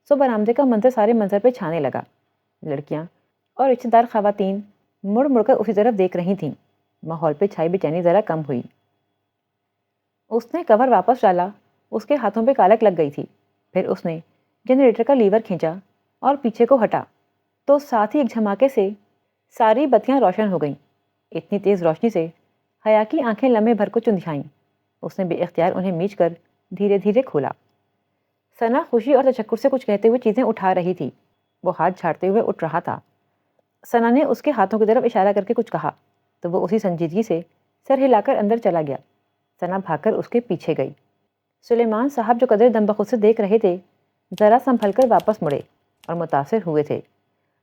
سو برآمدے کا منظر سارے منظر پہ چھانے لگا۔ لڑکیاں اور رشتہ دار خواتین مڑ مڑ کر اسی طرف دیکھ رہی تھیں۔ ماحول پہ چھائی بے چینی ذرا کم ہوئی۔ اس نے کور واپس ڈالا، اس کے ہاتھوں پہ کالک لگ گئی تھی۔ پھر اس نے جنریٹر کا لیور کھینچا اور پیچھے کو ہٹا تو ساتھ ہی ایک دھماکے سے ساری بتیاں روشن ہو گئیں۔ اتنی تیز روشنی سے حیا کی آنکھیں لمحے بھر کو چندھیائیں۔ اس نے بے اختیار انہیں میچ کر دھیرے دھیرے کھولا۔ ثنا خوشی اور تشکر سے کچھ کہتے ہوئے چیزیں اٹھا رہی تھی۔ وہ ہاتھ جھاڑتے ہوئے اٹھ رہا تھا۔ ثنا نے اس کے ہاتھوں کی طرف اشارہ کر کے کچھ کہا تو وہ اسی سنجیدگی سے سر ہلا کر اندر چلا گیا۔ ثنا بھاگ کر اس کے پیچھے گئی۔ سلیمان صاحب جو قدرے دم بخود سے دیکھ رہے تھے، ذرا سنبھل کر واپس مڑے اور متاثر ہوئے تھے۔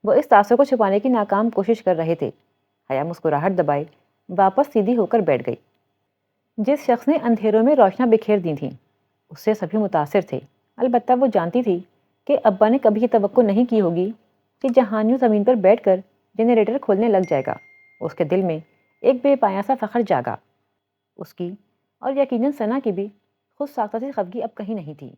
وہ اس تاثر کو چھپانے کی ناکام کوشش کر رہے تھے۔ حیا مسکراہٹ دبائے واپس سیدھی ہو کر بیٹھ گئی۔ جس شخص نے اندھیروں میں روشنیاں بکھیر دی تھیں، اس سے سبھی متاثر تھے، البتہ وہ جانتی تھی کہ ابا نے کبھی یہ توقع نہیں کی ہوگی کہ جہانیوں زمین پر بیٹھ کر جنریٹر کھولنے لگ جائے گا۔ اس کے دل میں ایک بے پایاں سا فخر جاگا۔ اس کی اور یقیناً ثنا کی بھی خود ساختہ سی خفگی اب کہیں نہیں تھی۔